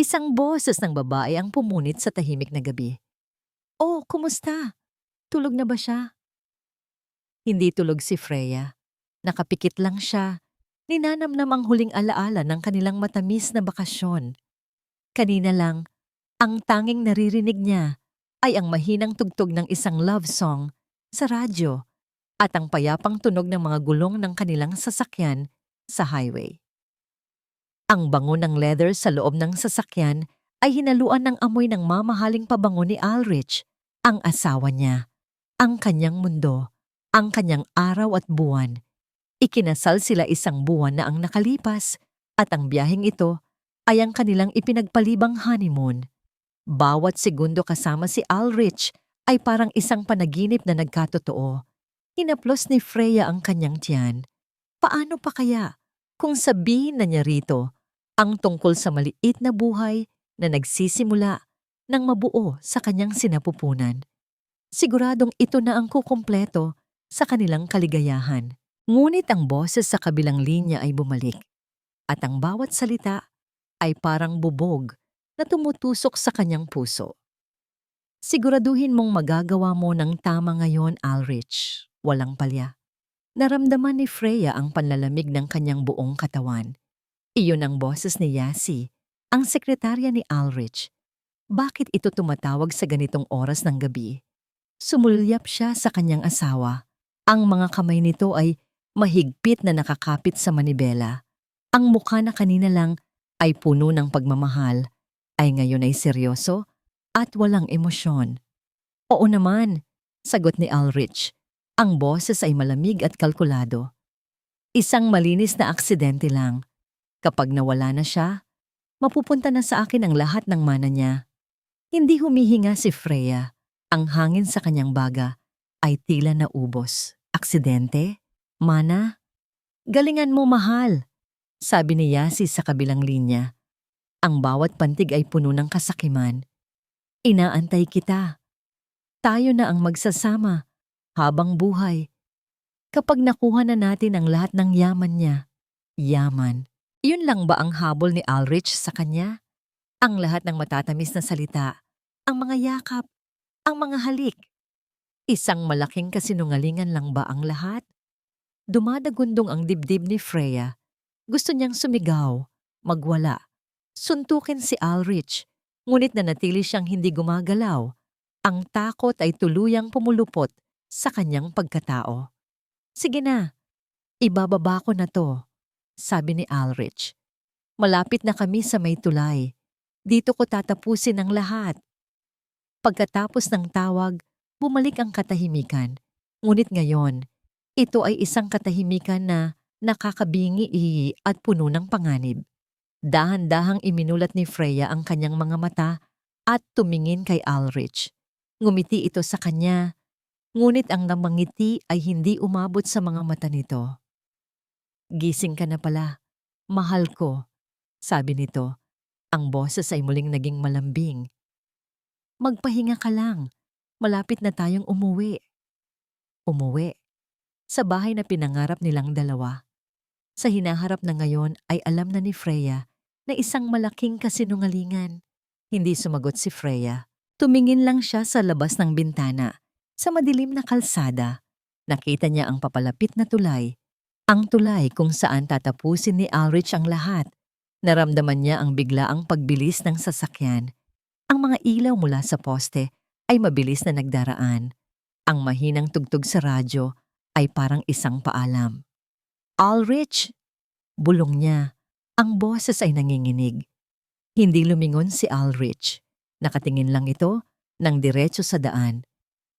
Isang boses ng babae ang pumunit sa tahimik na gabi. "Oh, kumusta? Tulog na ba siya?" Hindi tulog si Freya. Nakapikit lang siya. Ninanamnam ang huling alaala ng kanilang matamis na bakasyon. Kanina lang, ang tanging naririnig niya ay ang mahinang tugtog ng isang love song sa radyo at ang payapang tunog ng mga gulong ng kanilang sasakyan sa highway. Ang bango ng leather sa loob ng sasakyan ay hinaluan ng amoy ng mamahaling pabango ni Ulrich, ang asawa niya, ang kanyang mundo, ang kanyang araw at buwan. Ikinasal sila isang buwan na ang nakalipas at ang biyaheng ito ay ang kanilang ipinagpalibang honeymoon. Bawat segundo kasama si Ulrich ay parang isang panaginip na nagkatotoo. Hinaplos ni Freya ang kanyang tiyan. Paano pa kaya kung sabihin na niya rito ang tungkol sa maliit na buhay na nagsisimula ng mabuo sa kanyang sinapupunan? Siguradong ito na ang kukumpleto sa kanilang kaligayahan. Ngunit ang boses sa kabilang linya ay bumalik at ang bawat salita ay parang bubog na tumutusok sa kanyang puso. Siguraduhin mong magagawa mo ng tama ngayon, Ulrich. Walang palya. Naramdaman ni Freya ang panlalamig ng kanyang buong katawan. Iyon ang boses ni Yasi, ang sekretarya ni Ulrich. Bakit ito tumatawag sa ganitong oras ng gabi? Sumulyap siya sa kanyang asawa. Ang mga kamay nito ay mahigpit na nakakapit sa manibela. Ang mukha na kanina lang ay puno ng pagmamahal, ay ngayon ay seryoso at walang emosyon. "Oo naman," sagot ni Ulrich. Ang boses ay malamig at kalkulado. "Isang malinis na aksidente lang. Kapag nawala na siya, mapupunta na sa akin ang lahat ng mana niya." Hindi humihinga si Freya. Ang hangin sa kanyang baga ay tila naubos. "Aksidente? Mana? Galingan mo, mahal," sabi ni Yasi sa kabilang linya. Ang bawat pantig ay puno ng kasakiman. "Inaantay kita. Tayo na ang magsasama habang buhay. Kapag nakuha na natin ang lahat ng yaman niya." Yaman. Iyon lang ba ang habol ni Ulrich sa kanya? Ang lahat ng matatamis na salita, ang mga yakap, ang mga halik. Isang malaking kasinungalingan lang ba ang lahat? Dumadagundong ang dibdib ni Freya. Gusto niyang sumigaw, magwala, suntukin si Ulrich, ngunit nanatili siyang hindi gumagalaw. Ang takot ay tuluyang pumulupot sa kanyang pagkatao. "Sige na, ibababa ko na to," sabi ni Ulrich. "Malapit na kami sa may tulay. Dito ko tatapusin ang lahat." Pagkatapos ng tawag, bumalik ang katahimikan. Ngunit ngayon, ito ay isang katahimikan na nakakabingi at puno ng panganib. Dahan-dahang iminulat ni Freya ang kanyang mga mata at tumingin kay Ulrich. Ngumiti ito sa kanya, ngunit ang namangiti ay hindi umabot sa mga mata nito. "Gising ka na pala, mahal ko," sabi nito. Ang boses ay muling naging malambing. "Magpahinga ka lang, malapit na tayong umuwi." Umuwi. Sa bahay na pinangarap nilang dalawa. Sa hinaharap na ngayon ay alam na ni Freya na isang malaking kasinungalingan. Hindi sumagot si Freya. Tumingin lang siya sa labas ng bintana. Sa madilim na kalsada, nakita niya ang papalapit na tulay. Ang tulay kung saan tatapusin ni Ulrich ang lahat. Naramdaman niya ang biglaang pagbilis ng sasakyan. Ang mga ilaw mula sa poste ay mabilis na nagdaraan. Ang mahinang tugtog sa radyo ay parang isang paalam. "Ulrich!" Bulong niya. Ang boses ay nanginginig. Hindi lumingon si Ulrich. Nakatingin lang ito ng diretso sa daan.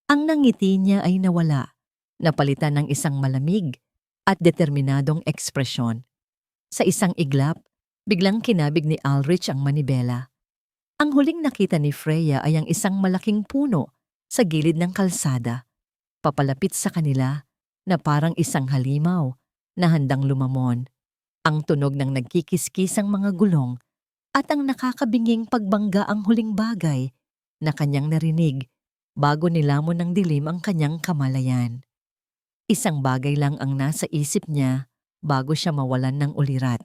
Ang nangiti niya ay nawala, napalitan ng isang malamig at determinadong ekspresyon. Sa isang iglap, biglang kinabig ni Ulrich ang manibela. Ang huling nakita ni Freya ay ang isang malaking puno sa gilid ng kalsada. Papalapit sa kanila na parang isang halimaw na handang lumamon. Ang tunog ng nagkikiskisang mga gulong at ang nakakabinging pagbangga ang huling bagay na kanyang narinig bago nilamon ng dilim ang kanyang kamalayan. Isang bagay lang ang nasa isip niya bago siya mawalan ng ulirat.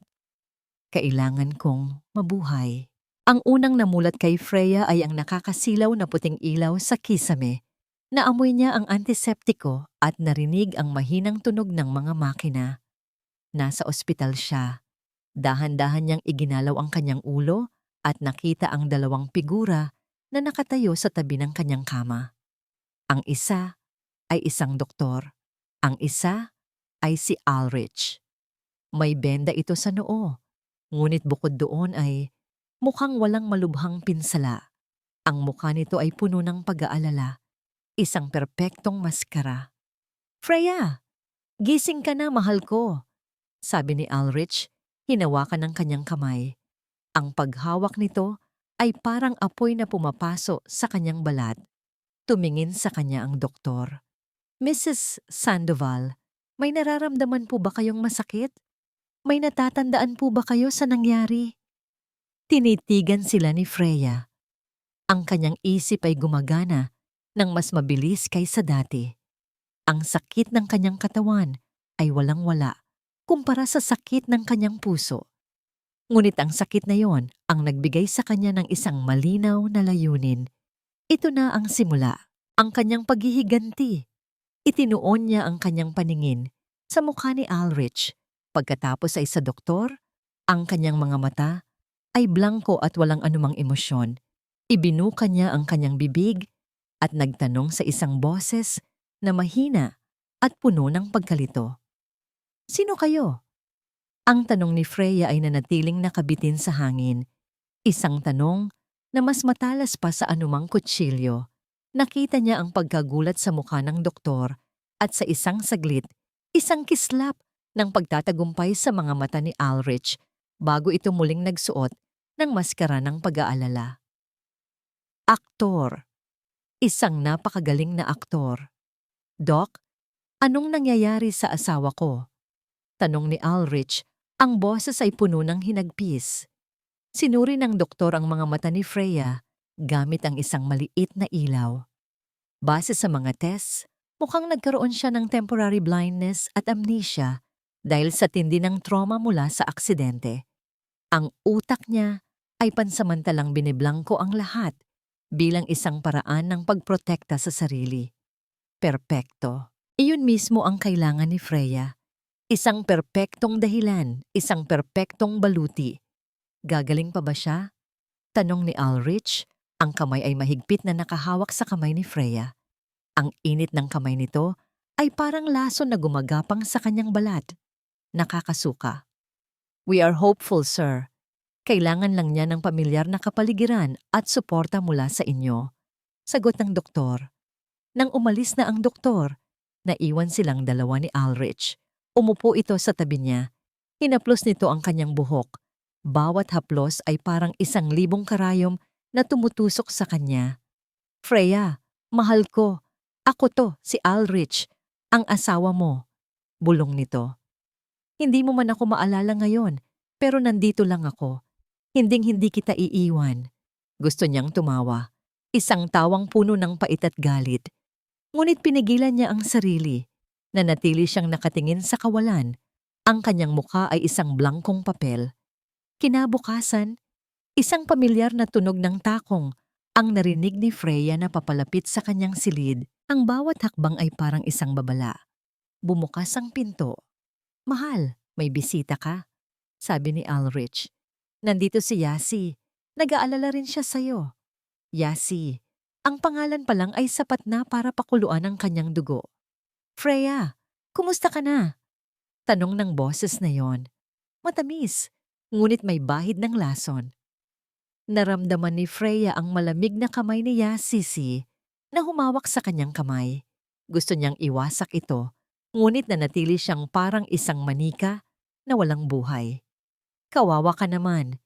"Kailangan kong mabuhay." Ang unang namulat kay Freya ay ang nakakasilaw na puting ilaw sa kisame. Naamoy niya ang antiseptiko at narinig ang mahinang tunog ng mga makina. Nasa ospital siya. Dahan-dahan niyang iginalaw ang kanyang ulo at nakita ang dalawang figura na nakatayo sa tabi ng kanyang kama. Ang isa ay isang doktor. Ang isa ay si Ulrich. May benda ito sa noo, ngunit bukod doon ay mukhang walang malubhang pinsala. Ang mukha nito ay puno ng pag-aalala, isang perpektong maskara. "Freya, gising ka na, mahal ko," sabi ni Ulrich, hinawakan ng kanyang kamay. Ang paghawak nito ay parang apoy na pumapaso sa kanyang balat. Tumingin sa kanya ang doktor. "Mrs. Sandoval, may nararamdaman po ba kayong masakit? May natatandaan po ba kayo sa nangyari?" Tinitigan sila ni Freya. Ang kanyang isip ay gumagana ng mas mabilis kaysa dati. Ang sakit ng kanyang katawan ay walang-wala kumpara sa sakit ng kanyang puso. Ngunit ang sakit na yon ang nagbigay sa kanya ng isang malinaw na layunin. Ito na ang simula, ang kanyang paghihiganti. Itinuon niya ang kanyang paningin sa mukha ni Ulrich. Pagkatapos ay sa doktor, ang kanyang mga mata ay blanko at walang anumang emosyon. Ibinuka niya ang kanyang bibig at nagtanong sa isang boses na mahina at puno ng pagkalito. "Sino kayo?" Ang tanong ni Freya ay nanatiling nakabitin sa hangin. Isang tanong na mas matalas pa sa anumang kutsilyo. Nakita niya ang pagkagulat sa mukha ng doktor at sa isang saglit, isang kislap ng pagtatagumpay sa mga mata ni Ulrich bago ito muling nagsuot ng maskara ng pag-aalala. Aktor. Isang napakagaling na aktor. "Doc, anong nangyayari sa asawa ko?" Tanong ni Ulrich. Ang boses ay puno ng hinagpis. Sinuri ng doktor ang mga mata ni Freya gamit ang isang maliit na ilaw. Base sa mga tests, mukhang nagkaroon siya ng temporary blindness at amnesia dahil sa tindi ng trauma mula sa aksidente. Ang utak niya ay pansamantalang biniblangko ang lahat bilang isang paraan ng pagprotekta sa sarili. Perpekto. Iyon mismo ang kailangan ni Freya. Isang perpektong dahilan, isang perpektong baluti. Gagaling pa ba siya? Tanong ni Ulrich. Ang kamay ay mahigpit na nakahawak sa kamay ni Freya. Ang init ng kamay nito ay parang lason na gumagapang sa kanyang balat. Nakakasuka. "We are hopeful, sir. Kailangan lang niya ng pamilyar na kapaligiran at suporta mula sa inyo," sagot ng doktor. Nang umalis na ang doktor, naiwan silang dalawa ni Ulrich. Umupo ito sa tabi niya. Hinaplos nito ang kanyang buhok. Bawat haplos ay parang 1,000 karayom na tumutusok sa kanya. "Freya, mahal ko. Ako to, si Ulrich, ang asawa mo," bulong nito. "Hindi mo man ako maalala ngayon, pero nandito lang ako. Hinding-hindi kita iiwan." Gusto niyang tumawa. Isang tawang puno ng pait at galit. Ngunit pinigilan niya ang sarili. Nanatili siyang nakatingin sa kawalan. Ang kanyang mukha ay isang blangkong papel. Kinabukasan, isang pamilyar na tunog ng takong ang narinig ni Freya na papalapit sa kanyang silid. Ang bawat hakbang ay parang isang babala. Bumukas ang pinto. "Mahal, may bisita ka," sabi ni Ulrich. "Nandito si Yasi. Nag-aalala rin siya sa'yo." Yasi. Ang pangalan pa lang ay sapat na para pakuluan ang kanyang dugo. "Freya, kumusta ka na?" Tanong ng boses na yon. Matamis, ngunit may bahid ng lason. Naramdaman ni Freya ang malamig na kamay ni Yasisi na humawak sa kanyang kamay. Gusto niyang iwasak ito, ngunit nanatili siyang parang isang manika na walang buhay. "Kawawa ka naman,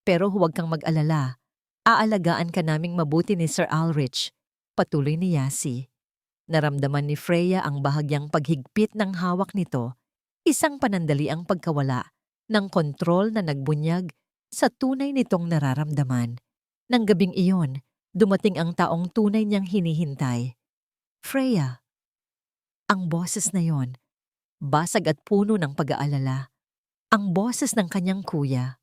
pero huwag kang mag-alala. Aalagaan ka naming mabuti ni Sir Ulrich," patuloy ni Yasi. Naramdaman ni Freya ang bahagyang paghigpit ng hawak nito, isang panandaliang pagkawala ng kontrol na nagbunyag sa tunay nitong nararamdaman. Nang gabing iyon, dumating ang taong tunay niyang hinihintay. "Freya." Ang boses na yon, basag at puno ng pag-aalala. Ang boses ng kanyang kuya.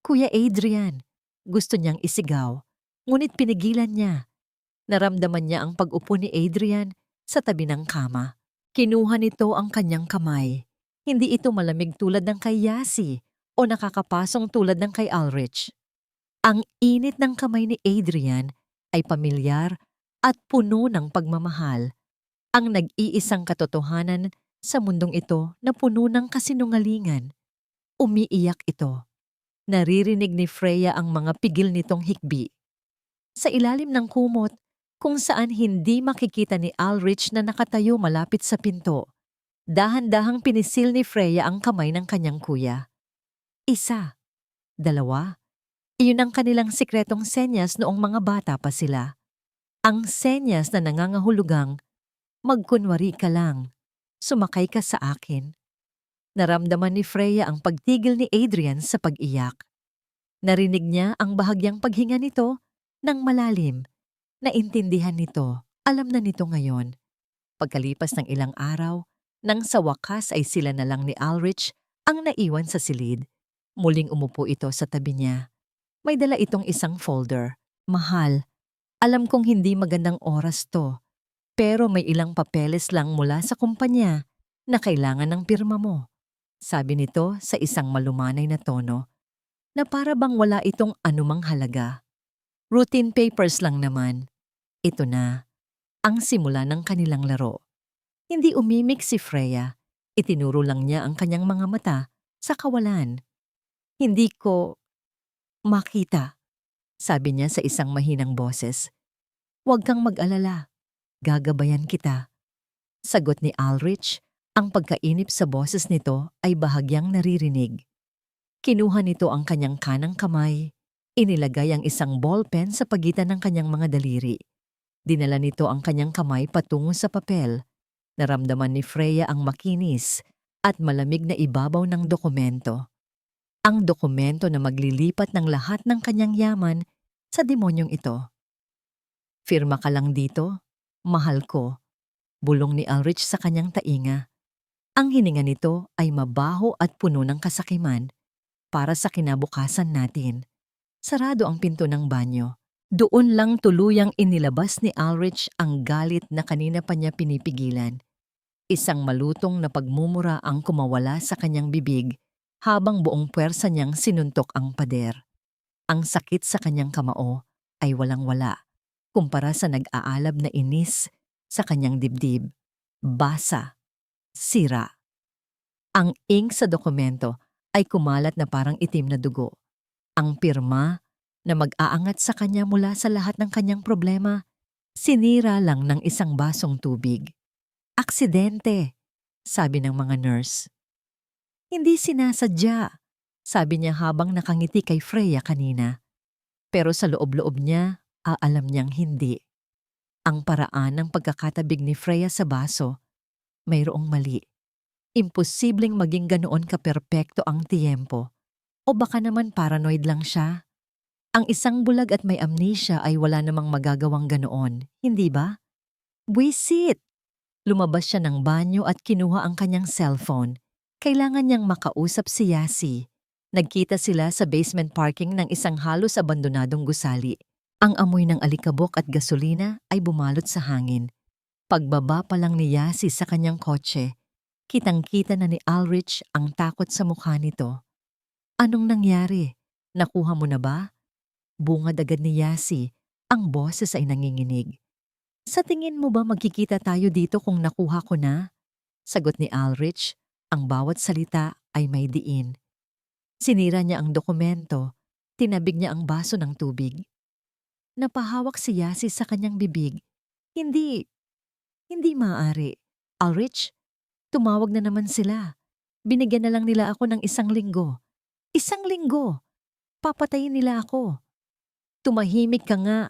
"Kuya Adrian, Gusto niyang isigaw, ngunit pinigilan niya. Naramdaman niya ang pag-upo ni Adrian sa tabi ng kama. Kinuha nito ang kanyang kamay. Hindi ito malamig tulad ng kay Yasi o nakakapasong tulad ng kay Ulrich. Ang init ng kamay ni Adrian ay pamilyar at puno ng pagmamahal. Ang nag-iisang katotohanan sa mundong ito na puno ng kasinungalingan. Umiiyak ito. Naririnig ni Freya ang mga pigil nitong hikbi. Sa ilalim ng kumot, kung saan hindi makikita ni Ulrich na nakatayo malapit sa pinto, dahan-dahang pinisil ni Freya ang kamay ng kanyang kuya. Isa, dalawa, iyon ang kanilang sikretong senyas noong mga bata pa sila. Ang senyas na nangangahulugang, magkunwari ka lang, sumakay ka sa akin. Naramdaman ni Freya ang pagtigil ni Adrian sa pag-iyak. Narinig niya ang bahagyang paghinga nito ng malalim. Naintindihan nito, alam na nito ngayon. Pagkalipas ng ilang araw, nang sa wakas ay sila na lang ni Ulrich ang naiwan sa silid. Muling umupo ito sa tabi niya. May dala itong isang folder. Mahal, alam kong hindi magandang oras to, pero may ilang papeles lang mula sa kumpanya na kailangan ng pirma mo. Sabi nito sa isang malumanay na tono, na para bang wala itong anumang halaga. Routine papers lang naman. Ito na, ang simula ng kanilang laro. Hindi umimik si Freya. Itinuro lang niya ang kanyang mga mata sa kawalan. Hindi ko makita, sabi niya sa isang mahinang boses. Huwag kang mag-alala. Gagabayan kita. Sagot ni Ulrich, ang pagkainip sa boses nito ay bahagyang naririnig. Kinuha nito ang kanyang kanang kamay. Inilagay ang isang ballpen sa pagitan ng kanyang mga daliri. Dinala nito ang kanyang kamay patungo sa papel. Naramdaman ni Freya ang makinis at malamig na ibabaw ng dokumento. Ang dokumento na maglilipat ng lahat ng kanyang yaman sa demonyong ito. Firma ka lang dito, mahal ko, bulong ni Ulrich sa kanyang tainga. Ang hininga nito ay mabaho at puno ng kasakiman para sa kinabukasan natin. Sarado ang pinto ng banyo. Doon lang tuluyang inilabas ni Ulrich ang galit na kanina pa niya pinipigilan. Isang malutong na pagmumura ang kumawala sa kanyang bibig habang buong puwersa niyang sinuntok ang pader. Ang sakit sa kanyang kamao ay walang-wala kumpara sa nag-aalab na inis sa kanyang dibdib. Basa, sira. Ang ink sa dokumento ay kumalat na parang itim na dugo. Ang pirma na mag-aangat sa kanya mula sa lahat ng kanyang problema, sinira lang ng isang basong tubig. Aksidente, sabi ng mga nurse. Hindi sinasadya, sabi niya habang nakangiti kay Freya kanina. Pero sa loob-loob niya, alam niyang hindi. Ang paraan ng pagkakatabig ni Freya sa baso, mayroong mali. Imposibleng maging ganoon kaperpekto ang tiyempo. O baka naman paranoid lang siya. Ang isang bulag at may amnesia ay wala namang magagawang ganoon, hindi ba? Buwisit! Lumabas siya ng banyo at kinuha ang kanyang cellphone. Kailangan niyang makausap si Yasi. Nagkita sila sa basement parking ng isang halos abandonadong gusali. Ang amoy ng alikabok at gasolina ay bumalot sa hangin. Pagbaba pa lang ni Yasi sa kanyang kotse, kitang-kita na ni Ulrich ang takot sa mukha nito. Anong nangyari? Nakuha mo na ba? Bungad agad ni Yasi, ang boses ay nanginginig. Sa tingin mo ba magkikita tayo dito kung nakuha ko na? Sagot ni Ulrich, ang bawat salita ay may diin. Sinira niya ang dokumento, tinabig niya ang baso ng tubig. Napahawak si Yasi sa kanyang bibig. Hindi maaari. Ulrich, tumawag na naman sila. Binigyan na lang nila ako ng 1 linggo. 1 linggo! Papatayin nila ako. Tumahimik ka nga,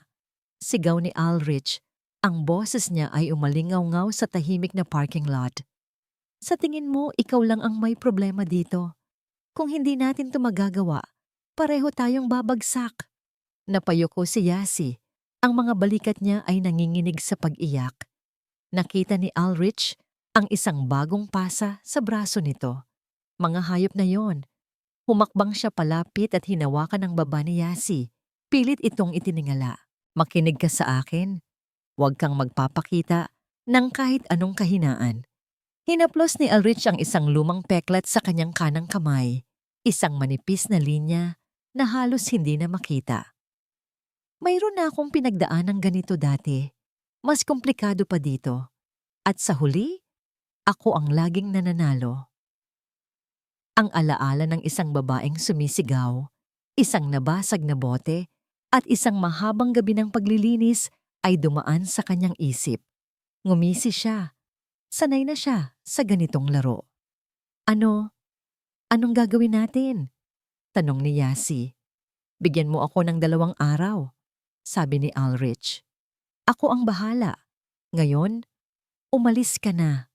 sigaw ni Ulrich. Ang boses niya ay umalingaw-ngaw sa tahimik na parking lot. Sa tingin mo, ikaw lang ang may problema dito. Kung hindi natin ito magagawa, pareho tayong babagsak. Napayuko si Yasi. Ang mga balikat niya ay nanginginig sa pag-iyak. Nakita ni Ulrich ang isang bagong pasa sa braso nito. Mga hayop na yon. Humakbang siya palapit at hinawakan ang baba ni Yasi. Pilit itong itiningala. Makinig ka sa akin. Huwag kang magpapakita ng kahit anong kahinaan. Hinaplos ni Ulrich ang isang lumang peklat sa kanyang kanang kamay, isang manipis na linya na halos hindi na makita. Mayroon na akong pinagdaan ng ganito dati. Mas komplikado pa dito. At sa huli, ako ang laging nananalo. Ang alaala ng isang babaeng sumisigaw, isang nabasag na bote, at isang mahabang gabi ng paglilinis ay dumaan sa kanyang isip. Ngumisi siya. Sanay na siya sa ganitong laro. Anong gagawin natin? Tanong ni Yasi. Bigyan mo ako ng 2 araw, sabi ni Ulrich. Ako ang bahala. Ngayon, umalis ka na.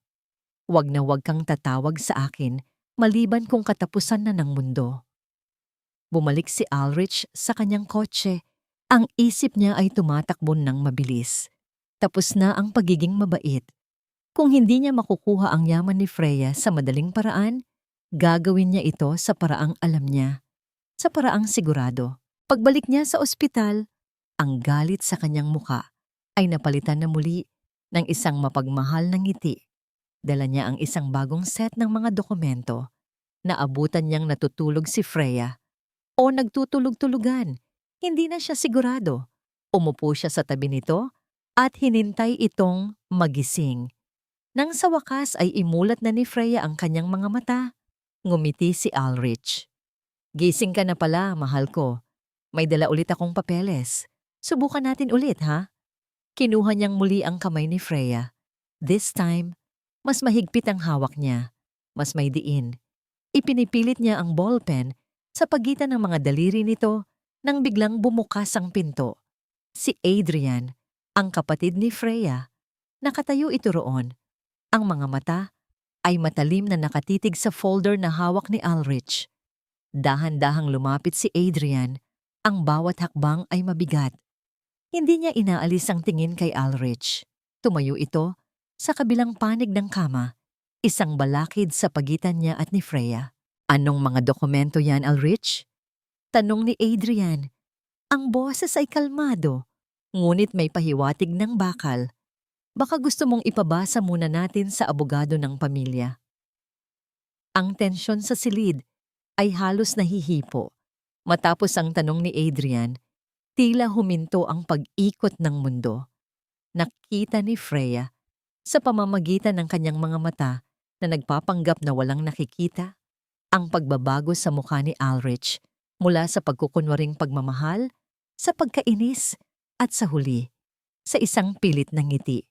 Huwag na huwag kang tatawag sa akin maliban kung katapusan na ng mundo. Bumalik si Ulrich sa kanyang kotse. Ang isip niya ay tumatakbo ng mabilis. Tapos na ang pagiging mabait. Kung hindi niya makukuha ang yaman ni Freya sa madaling paraan, gagawin niya ito sa paraang alam niya. Sa paraang sigurado. Pagbalik niya sa ospital, ang galit sa kanyang muka ay napalitan na muli ng isang mapagmahal na ngiti. Dala niya ang isang bagong set ng mga dokumento. Naabutan niyang natutulog si Freya. O nagtutulog-tulugan. Hindi na siya sigurado. Umupo siya sa tabi nito at hinintay itong magising. Nang sa wakas ay imulat na ni Freya ang kanyang mga mata, ngumiti si Ulrich. Gising ka na pala, mahal ko. May dala ulit akong papeles. Subukan natin ulit, ha? Kinuha niyang muli ang kamay ni Freya. This time, mas mahigpit ang hawak niya. Mas may diin. Ipinipilit niya ang ballpen sa pagitan ng mga daliri nito nang biglang bumukas ang pinto. Si Adrian, ang kapatid ni Freya, nakatayo ito roon. Ang mga mata ay matalim na nakatitig sa folder na hawak ni Ulrich. Dahan-dahang lumapit si Adrian, ang bawat hakbang ay mabigat. Hindi niya inaalis ang tingin kay Ulrich. Tumayo ito sa kabilang panig ng kama, isang balakid sa pagitan niya at ni Freya. Anong mga dokumento yan, Ulrich? Tanong ni Adrian. Ang boses ay kalmado, ngunit may pahiwatig ng bakal. Baka gusto mong ipabasa muna natin sa abogado ng pamilya. Ang tensyon sa silid ay halos nahihipo. Matapos ang tanong ni Adrian, tila huminto ang pag-ikot ng mundo. Nakita ni Freya sa pamamagitan ng kanyang mga mata na nagpapanggap na walang nakikita ang pagbabago sa mukha ni Ulrich mula sa pagkukunwaring pagmamahal, sa pagkainis at sa huli, sa isang pilit na ngiti.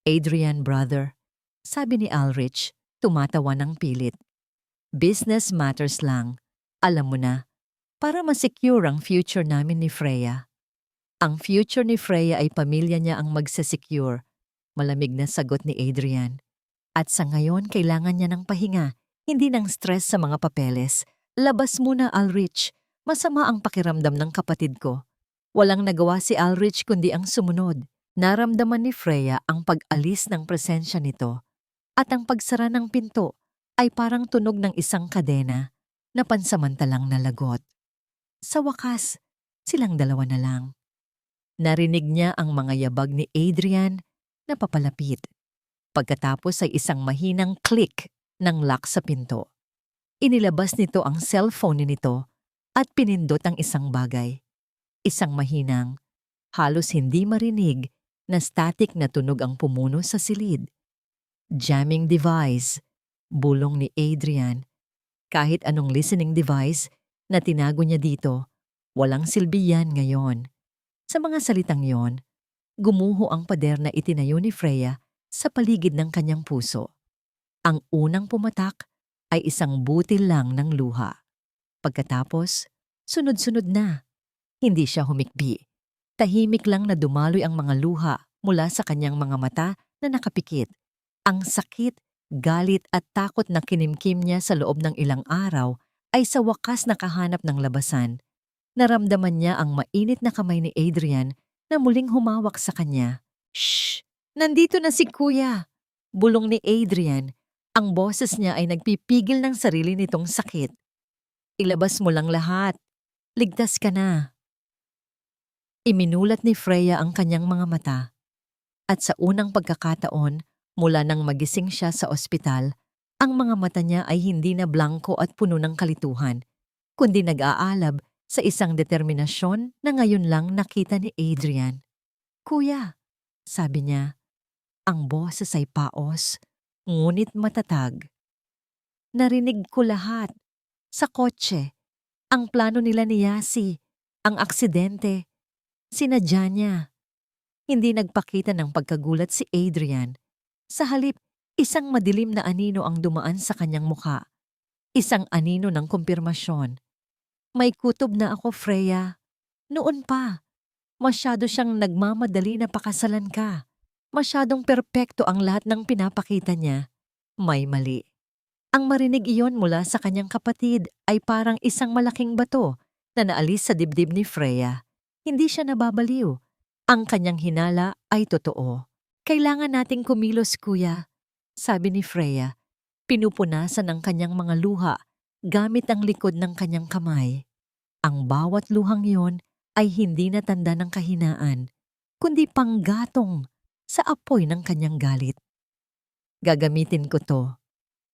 Adrian, brother, sabi ni Ulrich, tumatawa ng pilit. Business matters lang. Alam mo na, para ma-secure ang future namin ni Freya. Ang future ni Freya ay pamilya niya ang magsasecure. Malamig na sagot ni Adrian. At sa ngayon, kailangan niya ng pahinga, hindi ng stress sa mga papeles. Labas muna, Ulrich. Masama ang pakiramdam ng kapatid ko. Walang nagawa si Ulrich kundi ang sumunod. Naramdaman ni Freya ang pag-alis ng presensya nito at ang pagsara ng pinto ay parang tunog ng isang kadena na pansamantalang nalagot. Sa wakas, silang dalawa na lang. Narinig niya ang mga yabag ni Adrian na papalapit. Pagkatapos ay isang mahinang click ng lock sa pinto. Inilabas nito ang cellphone nito at pinindot ang isang bagay. Isang mahinang, halos hindi marinig na static na tunog ang pumuno sa silid. Jamming device, bulong ni Adrian. Kahit anong listening device na tinago niya dito, walang silbi yan ngayon. Sa mga salitang yon, gumuho ang pader na itinayo ni Freya sa paligid ng kanyang puso. Ang unang pumatak ay isang butil lang ng luha. Pagkatapos, sunod-sunod na. Hindi siya humikbi. Tahimik lang na dumaloy ang mga luha mula sa kanyang mga mata na nakapikit. Ang sakit, galit at takot na kinimkim niya sa loob ng ilang araw ay sa wakas nakahanap ng labasan. Naramdaman niya ang mainit na kamay ni Adrian na muling humawak sa kanya. Shh! Nandito na si Kuya! Bulong ni Adrian. Ang boses niya ay nagpipigil ng sarili nitong sakit. Ilabas mo lang lahat. Ligtas ka na. Iminulat ni Freya ang kanyang mga mata at sa unang pagkakataon mula nang magising siya sa ospital, ang mga mata niya ay hindi na blanko at puno ng kalituhan, kundi nag-aalab sa isang determinasyon na ngayon lang nakita ni Adrian. "Kuya," sabi niya, ang boses ay paos, ngunit matatag. "Narinig ko lahat. Sa kotse, ang plano nila ni Yasi, ang aksidente, sinadya niya." Hindi nagpakita ng pagkagulat si Adrian. Sa halip, isang madilim na anino ang dumaan sa kanyang mukha. Isang anino ng kumpirmasyon. "May kutob na ako, Freya. Noon pa. Masyado siyang nagmamadali na pakasalan ka. Masyadong perpekto ang lahat ng pinapakita niya. May mali." Ang marinig iyon mula sa kanyang kapatid ay parang isang malaking bato na naalis sa dibdib ni Freya. Hindi siya nababaliw. Ang kanyang hinala ay totoo. "Kailangan nating kumilos, kuya," sabi ni Freya. Pinupunasan ang kanyang mga luha gamit ang likod ng kanyang kamay. Ang bawat luhang iyon ay hindi na tanda ng kahinaan, kundi panggatong sa apoy ng kanyang galit. "Gagamitin ko to.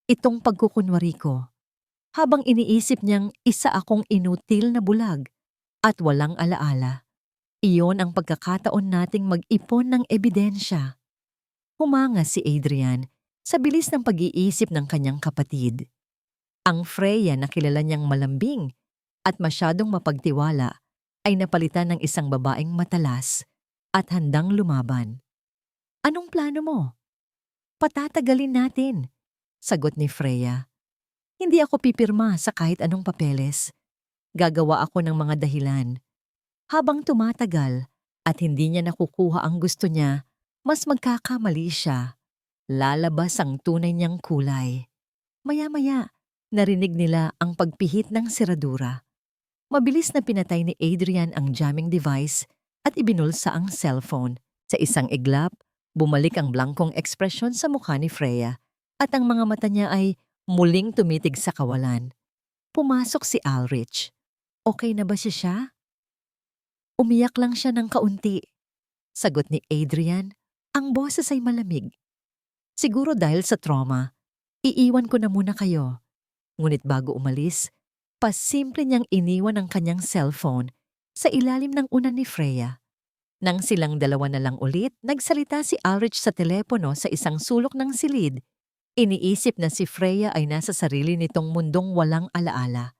Itong pagkukunwari ko." Habang iniisip niyang isa akong inutil na bulag at walang alaala. Iyon ang pagkakataon nating mag-ipon ng ebidensya. Humanga si Adrian sa bilis ng pag-iisip ng kanyang kapatid. Ang Freya na kilala niyang malambing at masyadong mapagtiwala ay napalitan ng isang babaeng matalas at handang lumaban. "Anong plano mo?" "Patatagalin natin," sagot ni Freya. "Hindi ako pipirma sa kahit anong papeles. Gagawa ako ng mga dahilan. Habang tumatagal at hindi niya nakukuha ang gusto niya, mas magkakamali siya. Lalabas ang tunay niyang kulay." Maya-maya, narinig nila ang pagpihit ng seradura. Mabilis na pinatay ni Adrian ang jamming device at ibinulsa ang cellphone. Sa isang iglap, bumalik ang blankong ekspresyon sa mukha ni Freya at ang mga mata niya ay muling tumitig sa kawalan. Pumasok si Ulrich. "Okay na ba siya?" "Umiyak lang siya ng kaunti," sagot ni Adrian. Ang boses ay malamig. "Siguro dahil sa trauma. Iiwan ko na muna kayo." Ngunit bago umalis, pasimple niyang iniwan ang kanyang cellphone sa ilalim ng unan ni Freya. Nang silang dalawa na lang ulit, nagsalita si Ulrich sa telepono sa isang sulok ng silid. Iniisip na si Freya ay nasa sarili nitong mundong walang alaala.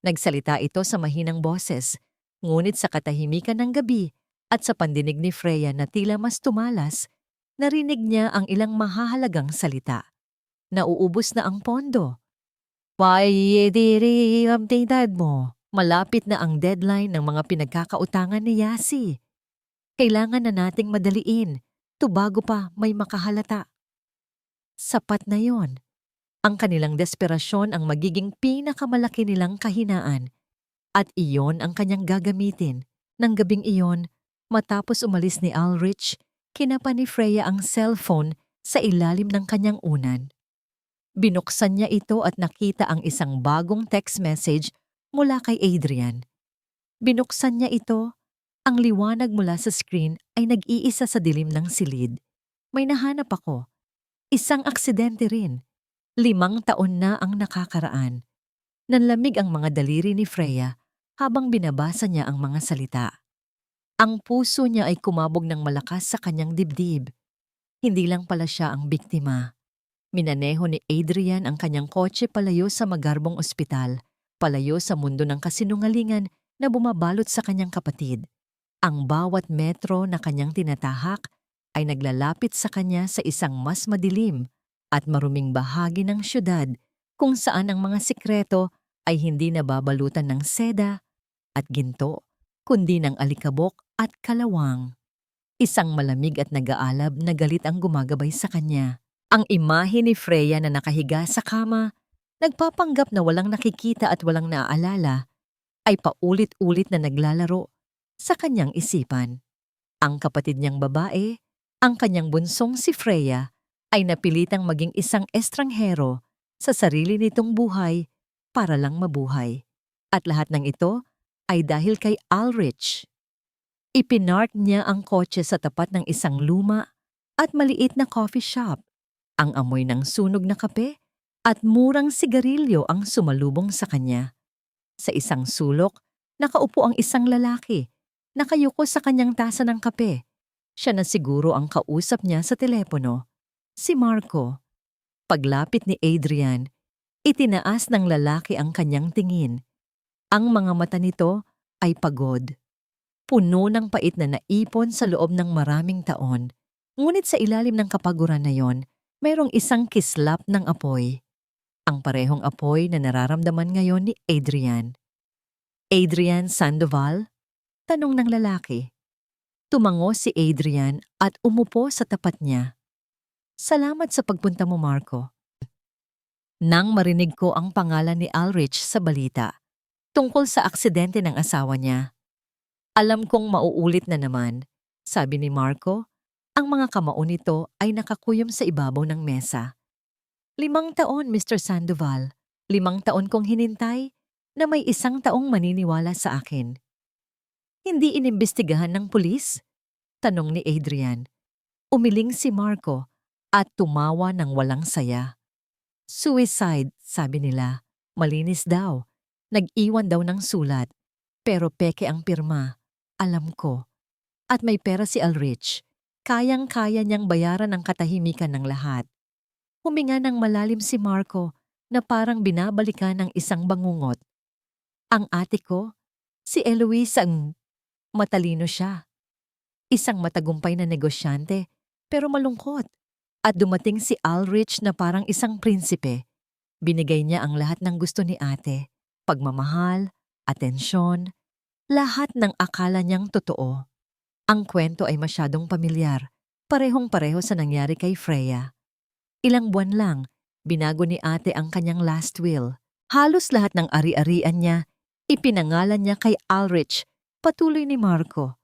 Nagsalita ito sa mahinang boses, ngunit sa katahimikan ng gabi at sa pandinig ni Freya na tila mas tumalas, narinig niya ang ilang mahahalagang salita. "Nauubos na ang pondo. Paidiri ang tingdad mo. Malapit na ang deadline ng mga pinagkakautangan ni Yasi. Kailangan na nating madaliin, bago pa may makahalata." Sapat na yon. Ang kanilang desperasyon ang magiging pinakamalaki nilang kahinaan at iyon ang kanyang gagamitin. Nang gabing iyon, matapos umalis ni Ulrich, kinapa ni Freya ang cellphone sa ilalim ng kanyang unan. Binuksan niya ito at nakita ang isang bagong text message mula kay Adrian. Binuksan niya ito, ang liwanag mula sa screen ay nag-iisa sa dilim ng silid. "May nahanap ako. Isang aksidente rin. 5 taon na ang nakakaraan." Nanlamig ang mga daliri ni Freya habang binabasa niya ang mga salita. Ang puso niya ay kumabog ng malakas sa kanyang dibdib. Hindi lang pala siya ang biktima. Minaneho ni Adrian ang kanyang kotse palayo sa magarbong ospital, palayo sa mundo ng kasinungalingan na bumabalot sa kanyang kapatid. Ang bawat metro na kanyang tinatahak ay naglalapit sa kanya sa isang mas madilim at maruming bahagi ng syudad kung saan ang mga sikreto ay hindi nababalutan ng seda at ginto, kundi ng alikabok at kalawang. Isang malamig at nag-aalab na galit ang gumagabay sa kanya. Ang imahe ni Freya na nakahiga sa kama, nagpapanggap na walang nakikita at walang naaalala, ay paulit-ulit na naglalaro sa kanyang isipan. Ang kapatid niyang babae, ang kanyang bunsong si Freya, ay napilitang maging isang estranghero sa sarili nitong buhay para lang mabuhay. At lahat ng ito ay dahil kay Ulrich. Ipinark niya ang kotse sa tapat ng isang luma at maliit na coffee shop. Ang amoy ng sunog na kape at murang sigarilyo ang sumalubong sa kanya. Sa isang sulok, nakaupo ang isang lalaki. Nakayuko sa kanyang tasa ng kape. Siya na siguro ang kausap niya sa telepono. Si Marco. Paglapit ni Adrian, itinaas ng lalaki ang kanyang tingin. Ang mga mata nito ay pagod. Puno ng pait na naipon sa loob ng maraming taon. Ngunit sa ilalim ng kapaguran na yon, mayroong isang kislap ng apoy. Ang parehong apoy na nararamdaman ngayon ni Adrian. Adrian Sandoval? Tanong ng lalaki. Tumango si Adrian at umupo sa tapat niya. Salamat sa pagpunta mo, Marco. Nang marinig ko ang pangalan ni Ulrich sa balita, tungkol sa aksidente ng asawa niya. Alam kong mauulit na naman, sabi ni Marco. Ang mga kamao nito ay nakakuyom sa ibabaw ng mesa. 5 taon, Mr. Sandoval. 5 taon kong hinintay na may 1 taong maniniwala sa akin. Hindi inimbestigahan ng pulis? Tanong ni Adrian. Umiling si Marco at tumawa ng walang saya. Suicide, sabi nila. Malinis daw. Nag-iwan daw ng sulat. Pero peke ang pirma. Alam ko. At may pera si Ulrich. Kayang-kaya niyang bayaran ang katahimikan ng lahat. Huminga ng malalim si Marco na parang binabalikan ng isang bangungot. Ang ate ko, si Eloise, ang matalino siya. Isang matagumpay na negosyante, pero malungkot. At dumating si Ulrich na parang isang prinsipe. Binigay niya ang lahat ng gusto ni ate. Pagmamahal, atensyon, lahat ng akala niyang totoo. Ang kwento ay masyadong pamilyar, parehong-pareho sa nangyari kay Freya. Ilang buwan lang, binago ni ate ang kanyang last will. Halos lahat ng ari-arian niya, ipinangalan niya kay Ulrich, patuloy ni Marco.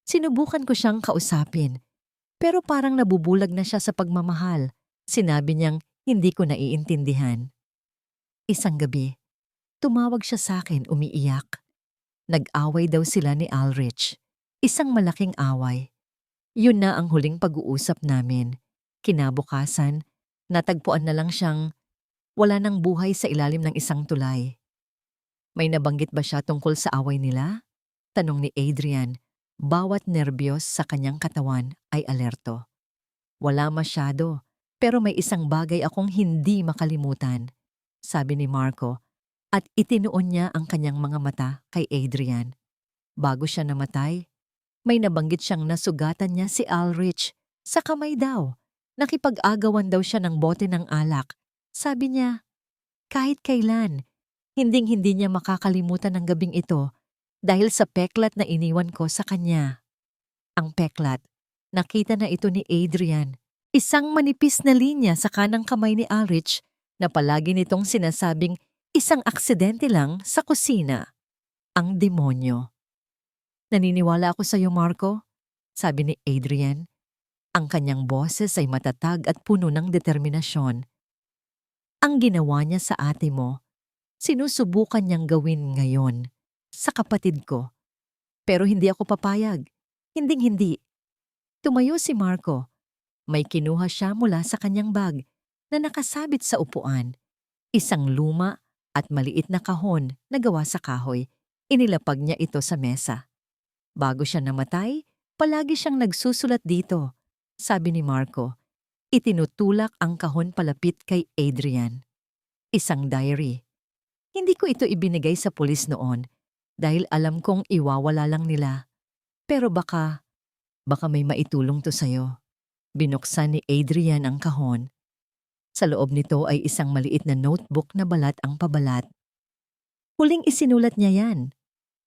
Sinubukan ko siyang kausapin, pero parang nabubulag na siya sa pagmamahal. Sinabi niyang hindi ko naiintindihan. Isang gabi, tumawag siya sa akin umiiyak. Nag-away daw sila ni Ulrich. Isang malaking away. Yun na ang huling pag-uusap namin. Kinabukasan, natagpuan na lang siyang wala ng buhay sa ilalim ng isang tulay. May nabanggit ba siya tungkol sa away nila? Tanong ni Adrian. Bawat nerbiyos sa kanyang katawan ay alerto. Wala masyado, pero may isang bagay akong hindi makalimutan, sabi ni Marco, at itinuon niya ang kanyang mga mata kay Adrian. Bago siya namatay, may nabanggit siyang nasugatan niya si Ulrich sa kamay daw. Nakipag-agawan daw siya ng bote ng alak. Sabi niya, kahit kailan, hinding-hindi niya makakalimutan ang gabing ito dahil sa peklat na iniwan ko sa kanya. Ang peklat, nakita na ito ni Adrian. Isang manipis na linya sa kanang kamay ni Ulrich na palagi nitong sinasabing isang aksidente lang sa kusina. Ang demonyo. Naniniwala ako sa iyo, Marco, sabi ni Adrian. Ang kanyang boses ay matatag at puno ng determinasyon. Ang ginawa niya sa ate mo, sinusubukan niyang gawin ngayon sa kapatid ko. Pero hindi ako papayag. Hinding-hindi. Tumayo si Marco. May kinuha siya mula sa kanyang bag na nakasabit sa upuan. Isang luma at maliit na kahon na gawa sa kahoy. Inilapag niya ito sa mesa. Bago siya namatay, palagi siyang nagsusulat dito, sabi ni Marco. Itinutulak ang kahon palapit kay Adrian. Isang diary. Hindi ko ito ibinigay sa pulis noon dahil alam kong iwawala lang nila. Pero baka may maitulong to sa'yo. Binuksan ni Adrian ang kahon. Sa loob nito ay isang maliit na notebook na balat ang pabalat. Huling isinulat niya yan,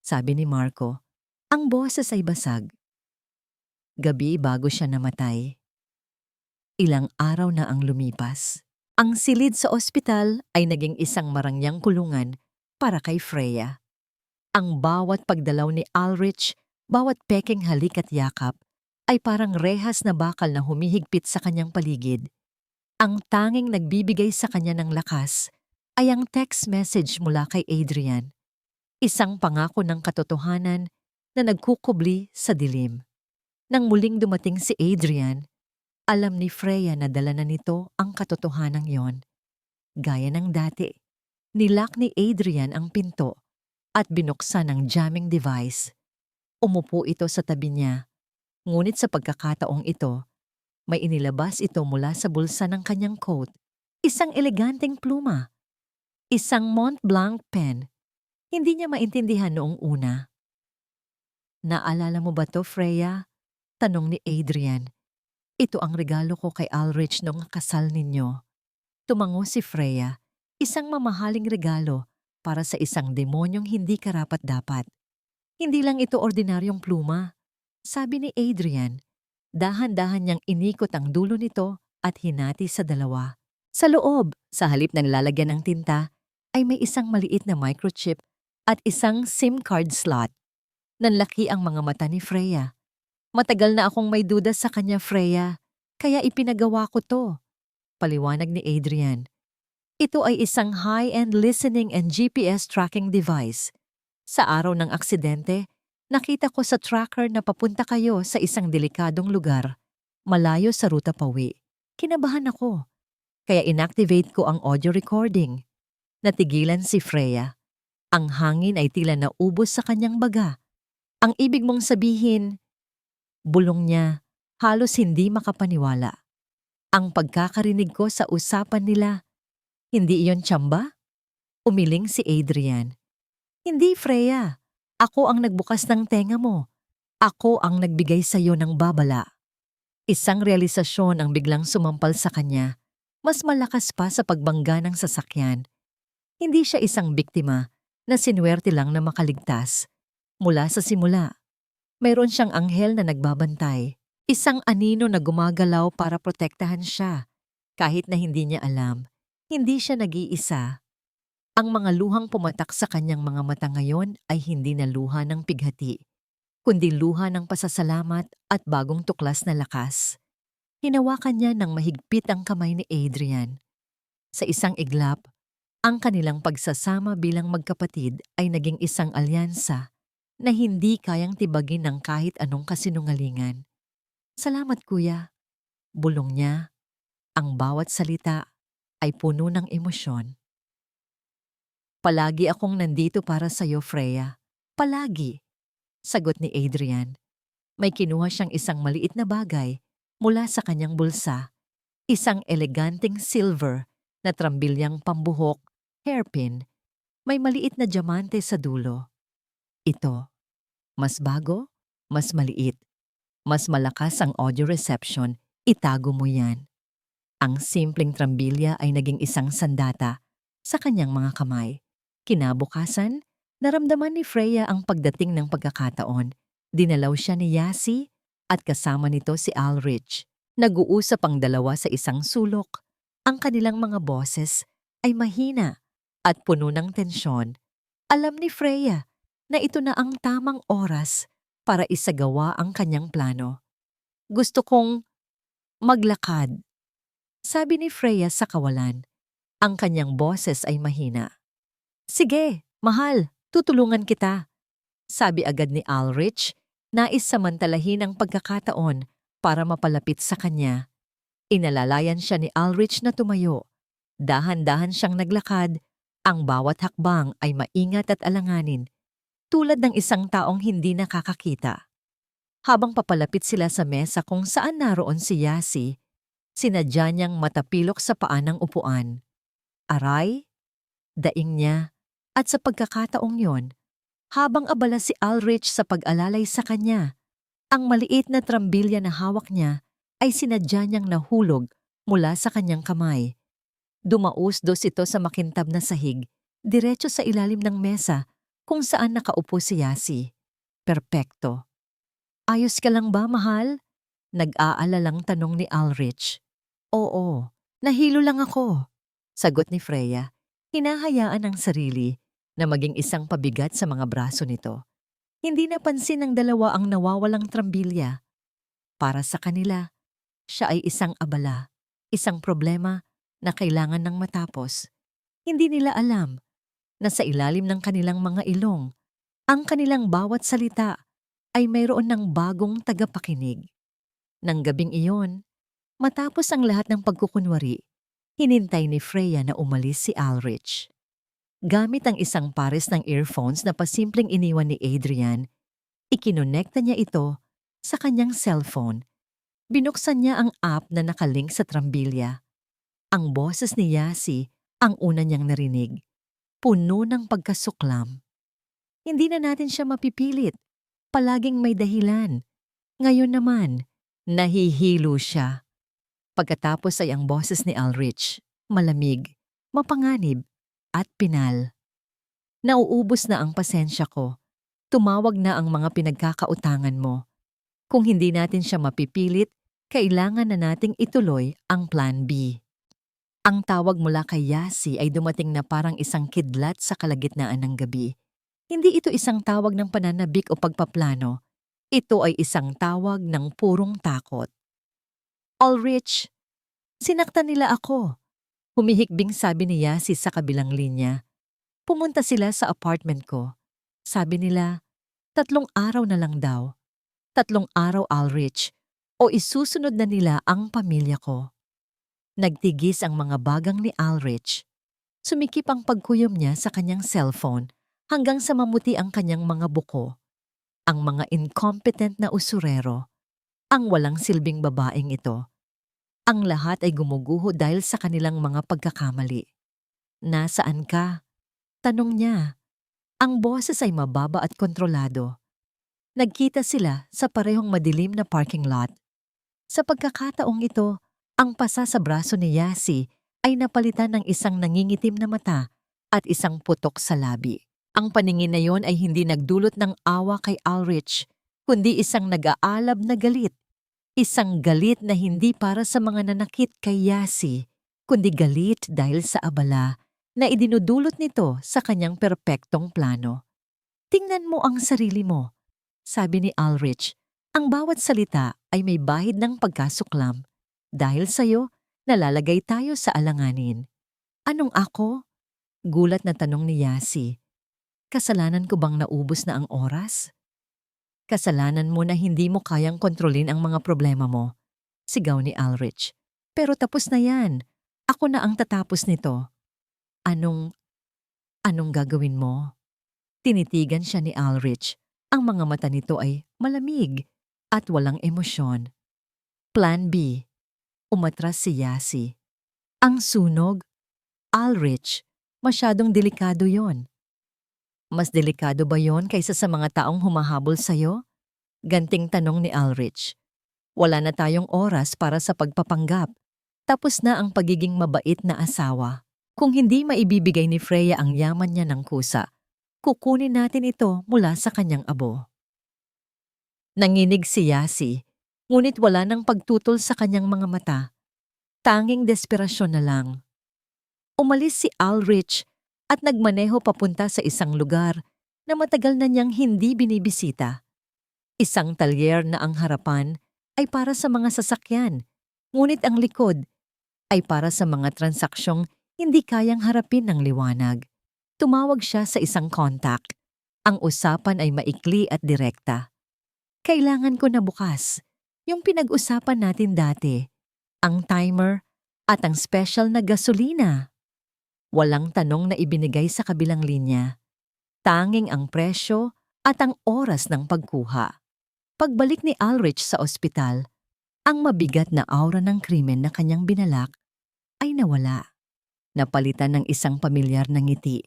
sabi ni Marco. Ang boses ay basag. Gabi bago siya namatay. Ilang araw na ang lumipas. Ang silid sa ospital ay naging isang marangyang kulungan para kay Freya. Ang bawat pagdalaw ni Ulrich, bawat peking halik at yakap, ay parang rehas na bakal na humihigpit sa kanyang paligid. Ang tanging nagbibigay sa kanya ng lakas ay ang text message mula kay Adrian. Isang pangako ng katotohanan na nagkukubli sa dilim. Nang muling dumating si Adrian, alam ni Freya na dala na nito ang katotohanan yon. Gaya ng dati, nilock ni Adrian ang pinto at binuksan ang jamming device. Umupo ito sa tabi niya, ngunit sa pagkakataong ito, may inilabas ito mula sa bulsa ng kanyang coat. Isang eleganteng pluma. Isang Mont Blanc pen. Hindi niya maintindihan noong una. Naalala mo ba to, Freya? Tanong ni Adrian. Ito ang regalo ko kay Ulrich noong kasal ninyo. Tumango si Freya. Isang mamahaling regalo para sa isang demonyong hindi karapat-dapat. Hindi lang ito ordinaryong pluma. Sabi ni Adrian, dahan-dahan niyang inikot ang dulo nito at hinati sa dalawa. Sa loob, sa halip na nilalagyan ng tinta, ay may isang maliit na microchip at isang SIM card slot. Nanlaki ang mga mata ni Freya. Matagal na akong may duda sa kanya, Freya, kaya ipinagawa ko to. Paliwanag ni Adrian. Ito ay isang high-end listening and GPS tracking device. Sa araw ng aksidente, nakita ko sa tracker na papunta kayo sa isang delikadong lugar, malayo sa ruta pauwi. Kinabahan ako, kaya inactivate ko ang audio recording. Natigilan si Freya. Ang hangin ay tila naubos sa kanyang baga. Ang ibig mong sabihin, bulong niya, halos hindi makapaniwala. Ang pagkakarinig ko sa usapan nila, hindi iyon tsamba? Umiling si Adrian. Hindi, Freya. Ako ang nagbukas ng tenga mo. Ako ang nagbigay sa iyo ng babala. Isang realisasyon ang biglang sumampal sa kanya. Mas malakas pa sa pagbangga ng sasakyan. Hindi siya isang biktima na sinuwerte lang na makaligtas. Mula sa simula, mayroon siyang anghel na nagbabantay. Isang anino na gumagalaw para protektahan siya. Kahit na hindi niya alam, hindi siya nag-iisa. Ang mga luhang pumatak sa kanyang mga mata ngayon ay hindi na luha ng pighati, kundi luha ng pasasalamat at bagong tuklas na lakas. Hinawakan niya ng mahigpit ang kamay ni Adrian. Sa isang iglap, ang kanilang pagsasama bilang magkapatid ay naging isang alyansa na hindi kayang tibagin ng kahit anong kasinungalingan. Salamat, kuya. Bulong niya. Ang bawat salita ay puno ng emosyon. Palagi akong nandito para sa iyo, Freya. Palagi. Sagot ni Adrian. May kinuha siyang isang maliit na bagay mula sa kanyang bulsa. Isang eleganteng silver na trambilyang pambuhok, hairpin. May maliit na diamante sa dulo. Ito. Mas bago, mas maliit. Mas malakas ang audio reception, itago mo yan. Ang simpleng trambilya ay naging isang sandata sa kanyang mga kamay. Kinabukasan, naramdaman ni Freya ang pagdating ng pagkakataon. Dinalaw siya ni Yasi at kasama nito si Ulrich. Nag-uusap ang dalawa sa isang sulok. Ang kanilang mga boses ay mahina at puno ng tensyon. Alam ni Freya na ito na ang tamang oras para isagawa ang kanyang plano. Gusto kong maglakad. Sabi ni Freya sa kawalan. Ang kanyang boses ay mahina. Sige, mahal, tutulungan kita. Sabi agad ni Ulrich, nais samantalahin ang pagkakataon para mapalapit sa kanya. Inalalayan siya ni Ulrich na tumayo. Dahan-dahan siyang naglakad, ang bawat hakbang ay maingat at alanganin, tulad ng isang taong hindi nakakakita. Habang papalapit sila sa mesa kung saan naroon si Yasi, sinadya niyang matapilok sa paan ng upuan. Aray, daing niya. At sa pagkakataong yon, habang abala si Ulrich sa pag-alalay sa kanya, ang maliit na trambilya na hawak niya ay sinadya niyang nahulog mula sa kanyang kamay. Dumausdos ito sa makintab na sahig, diretso sa ilalim ng mesa kung saan nakaupo si Yasi. Perpekto. Ayos ka lang ba, mahal? Nag-aalalang tanong ni Ulrich. Oo, nahilo lang ako, sagot ni Freya. Hinahayaan ang sarili na maging isang pabigat sa mga braso nito. Hindi napansin ng dalawa ang nawawalang trambilya. Para sa kanila, siya ay isang abala, isang problema na kailangan ng matapos. Hindi nila alam na sa ilalim ng kanilang mga ilong, ang kanilang bawat salita ay mayroon ng bagong tagapakinig. Nang gabing iyon, matapos ang lahat ng pagkukunwari, hinintay ni Freya na umalis si Ulrich. Gamit ang isang pares ng earphones na pasimpleng iniwan ni Adrian, ikinonekta niya ito sa kanyang cellphone. Binuksan niya ang app na nakalink sa trambilya. Ang boses ni Yasi ang una niyang narinig, puno ng pagkasuklam. Hindi na natin siya mapipilit. Palaging may dahilan. Ngayon naman, nahihilo siya. Pagkatapos ay ang boses ni Ulrich, malamig, mapanganib, at pinal. Nauubos na ang pasensya ko. Tumawag na ang mga pinagkakautangan mo. Kung hindi natin siya mapipilit, kailangan na nating ituloy ang Plan B. Ang tawag mula kay Yasi ay dumating na parang isang kidlat sa kalagitnaan ng gabi. Hindi ito isang tawag ng pananabik o pagpaplano. Ito ay isang tawag ng purong takot. Ulrich, sinaktan nila ako. Humihikbing sabi ni Yasi sa kabilang linya. Pumunta sila sa apartment ko. Sabi nila, 3 araw na lang daw. 3 araw, Ulrich, o isusunod na nila ang pamilya ko. Nagtigis ang mga bagang ni Ulrich. Sumikip ang pagkuyom niya sa kanyang cellphone hanggang sa mamuti ang kanyang mga buko. Ang mga incompetent na usurero. Ang walang silbing babaeng ito. Ang lahat ay gumuguho dahil sa kanilang mga pagkakamali. Nasaan ka? Tanong niya. Ang boses ay mababa at kontrolado. Nagkita sila sa parehong madilim na parking lot. Sa pagkakataong ito, ang pasa sa braso ni Yasi ay napalitan ng isang nangingitim na mata at isang putok sa labi. Ang paningin na yon ay hindi nagdulot ng awa kay Ulrich, kundi isang nag-aalab na galit. Isang galit na hindi para sa mga nanakit kay Yasi, kundi galit dahil sa abala na idinudulot nito sa kanyang perpektong plano. Tingnan mo ang sarili mo, sabi ni Ulrich. Ang bawat salita ay may bahid ng pagkasuklam. Dahil sa'yo, nalalagay tayo sa alanganin. Anong ako? Gulat na tanong ni Yasi. Kasalanan ko bang naubos na ang oras? Kasalanan mo na hindi mo kayang kontrolin ang mga problema mo, sigaw ni Ulrich. Pero tapos na yan. Ako na ang tatapos nito. Anong gagawin mo? Tinitigan siya ni Ulrich. Ang mga mata nito ay malamig at walang emosyon. Plan B. Umatras si Yasi. Ang sunog? Ulrich, masyadong delikado yon. Mas delikado ba yon kaysa sa mga taong humahabol sa'yo? Ganting tanong ni Ulrich. Wala na tayong oras para sa pagpapanggap. Tapos na ang pagiging mabait na asawa. Kung hindi maibibigay ni Freya ang yaman niya ng kusa, kukunin natin ito mula sa kanyang abo. Nanginig si Yasi, ngunit wala nang pagtutol sa kanyang mga mata. Tanging desperasyon na lang. Umalis si Ulrich at nagmaneho papunta sa isang lugar na matagal na niyang hindi binibisita. Isang talyer na ang harapan ay para sa mga sasakyan, ngunit ang likod ay para sa mga transaksyong hindi kayang harapin ng liwanag. Tumawag siya sa isang contact. Ang usapan ay maikli at direkta. Kailangan ko na bukas. Yung pinag-usapan natin dati. Ang timer at ang special na gasolina. Walang tanong na ibinigay sa kabilang linya. Tanging ang presyo at ang oras ng pagkuha. Pagbalik ni Ulrich sa ospital, ang mabigat na aura ng krimen na kanyang binalak ay nawala. Napalitan ng isang pamilyar na ngiti.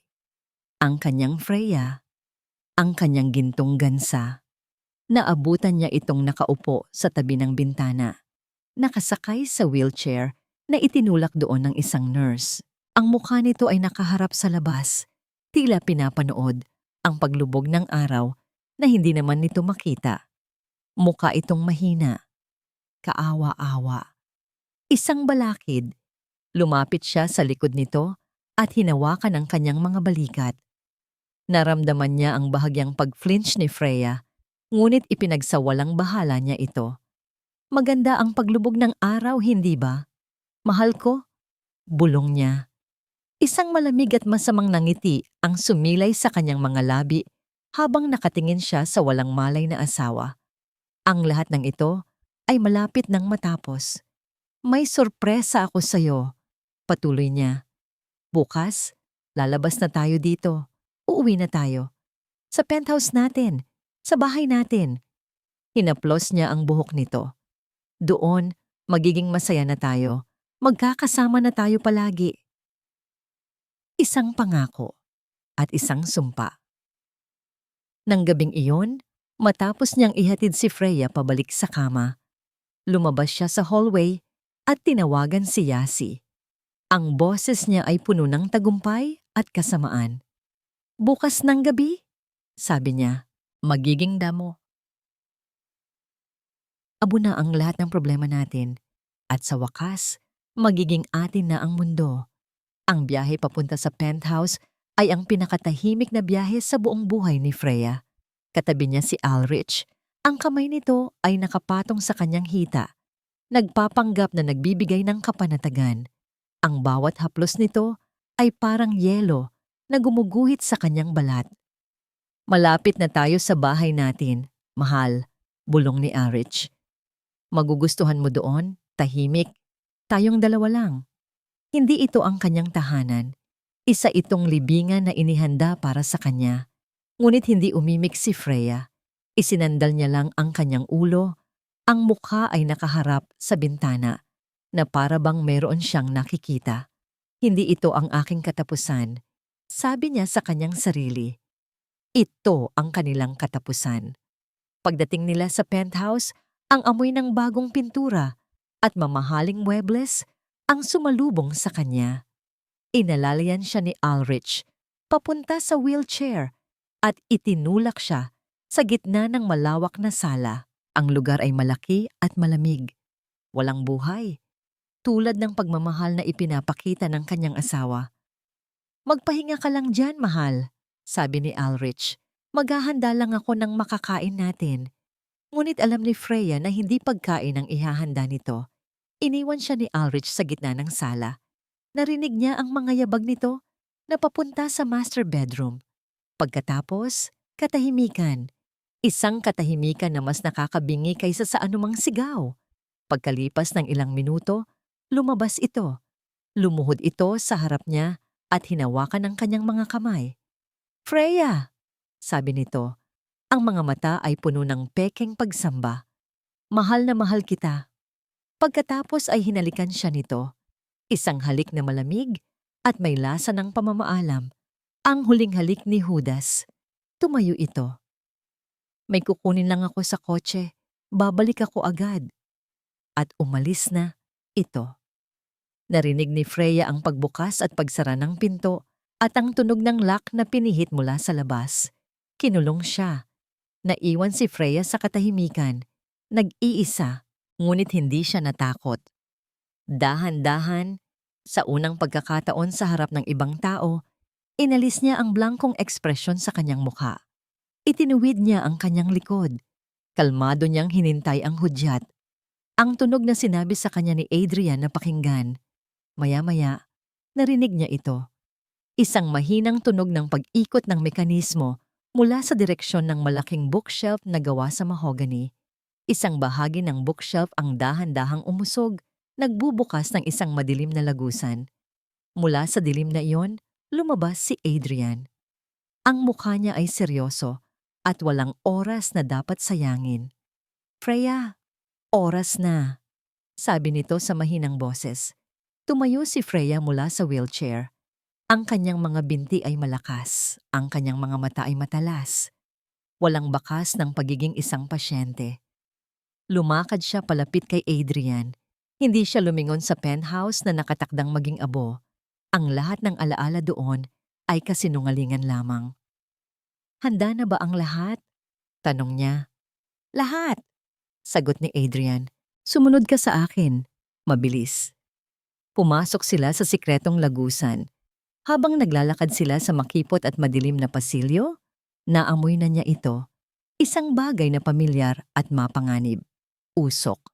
Ang kanyang Freya, ang kanyang gintong gansa. Naabutan niya itong nakaupo sa tabi ng bintana, nakasakay sa wheelchair na itinulak doon ng isang nurse. Ang mukha nito ay nakaharap sa labas, tila pinapanood ang paglubog ng araw na hindi naman nito makita. Mukha itong mahina, kaawa-awa. Isang balakid. Lumapit siya sa likod nito at hinawakan ang kanyang mga balikat. Naramdaman niya ang bahagyang pag-flinch ni Freya, ngunit ipinagsawalang bahala niya ito. Maganda ang paglubog ng araw, hindi ba? Mahal ko? Bulong niya. Isang malamig at masamang nangiti ang sumilay sa kanyang mga labi habang nakatingin siya sa walang malay na asawa. Ang lahat ng ito ay malapit nang matapos. May sorpresa ako sa'yo, patuloy niya. Bukas, lalabas na tayo dito. Uuwi na tayo. Sa penthouse natin. Sa bahay natin. Hinaplos niya ang buhok nito. Doon, magiging masaya na tayo. Magkakasama na tayo palagi. Isang pangako at isang sumpa. Nang gabing iyon, matapos niyang ihatid si Freya pabalik sa kama, lumabas siya sa hallway at tinawagan si Yasi. Ang boses niya ay puno ng tagumpay at kasamaan. Bukas ng gabi, sabi niya, magiging damo. Abo na ang lahat ng problema natin at sa wakas, magiging atin na ang mundo. Ang biyahe papunta sa penthouse ay ang pinakatahimik na biyahe sa buong buhay ni Freya. Katabi niya si Ulrich. Ang kamay nito ay nakapatong sa kanyang hita. Nagpapanggap na nagbibigay ng kapanatagan. Ang bawat haplos nito ay parang yelo na gumuguhit sa kanyang balat. Malapit na tayo sa bahay natin, mahal, bulong ni Ulrich. Magugustuhan mo doon, tahimik. Tayong dalawa lang. Hindi ito ang kanyang tahanan. Isa itong libingan na inihanda para sa kanya. Ngunit hindi umimik si Freya. Isinandal niya lang ang kanyang ulo. Ang mukha ay nakaharap sa bintana na para bang meron siyang nakikita. Hindi ito ang aking katapusan. Sabi niya sa kanyang sarili. Ito ang kanilang katapusan. Pagdating nila sa penthouse, ang amoy ng bagong pintura at mamahaling muebles ang sumalubong sa kanya. Inalalayan siya ni Ulrich papunta sa wheelchair at itinulak siya sa gitna ng malawak na sala. Ang lugar ay malaki at malamig. Walang buhay, tulad ng pagmamahal na ipinapakita ng kanyang asawa. Magpahinga ka lang dyan, mahal, sabi ni Ulrich. Maghahanda lang ako ng makakain natin. Ngunit alam ni Freya na hindi pagkain ang ihahanda nito. Iniwan siya ni Ulrich sa gitna ng sala. Narinig niya ang mga yabag nito na papunta sa master bedroom. Pagkatapos, katahimikan. Isang katahimikan na mas nakakabingi kaysa sa anumang sigaw. Pagkalipas ng ilang minuto, lumabas ito. Lumuhod ito sa harap niya at hinawakan ang kanyang mga kamay. Freya, sabi nito. Ang mga mata ay puno ng pekeng pagsamba. Mahal na mahal kita. Pagkatapos ay hinalikan siya nito. Isang halik na malamig at may lasa ng pamamaalam. Ang huling halik ni Judas. Tumayo ito. May kukunin lang ako sa kotse. Babalik ako agad. At umalis na ito. Narinig ni Freya ang pagbukas at pagsara ng pinto at ang tunog ng lock na pinihit mula sa labas. Kinulong siya. Naiwan si Freya sa katahimikan. Nag-iisa, ngunit hindi siya natakot. Dahan-dahan, sa unang pagkakataon sa harap ng ibang tao, inalis niya ang blangkong ekspresyon sa kanyang mukha. Itinuwid niya ang kanyang likod. Kalmado niyang hinintay ang hudyat. Ang tunog na sinabi sa kanya ni Adrian na pakinggan. Maya-maya, narinig niya ito. Isang mahinang tunog ng pag-ikot ng mekanismo mula sa direksyon ng malaking bookshelf na gawa sa mahogany. Isang bahagi ng bookshelf ang dahan-dahang umusog, nagbubukas ng isang madilim na lagusan. Mula sa dilim na iyon, lumabas si Adrian. Ang mukha niya ay seryoso at walang oras na dapat sayangin. Freya, oras na, sabi nito sa mahinang boses. Tumayo si Freya mula sa wheelchair. Ang kanyang mga binti ay malakas, ang kanyang mga mata ay matalas. Walang bakas ng pagiging isang pasyente. Lumakad siya palapit kay Adrian. Hindi siya lumingon sa penthouse na nakatakdang maging abo. Ang lahat ng alaala doon ay kasinungalingan lamang. Handa na ba ang lahat? Tanong niya. Lahat, sagot ni Adrian. Sumunod ka sa akin. Mabilis. Pumasok sila sa sikretong lagusan. Habang naglalakad sila sa makipot at madilim na pasilyo, naamoy na niya ito. Isang bagay na pamilyar at mapanganib. Usok.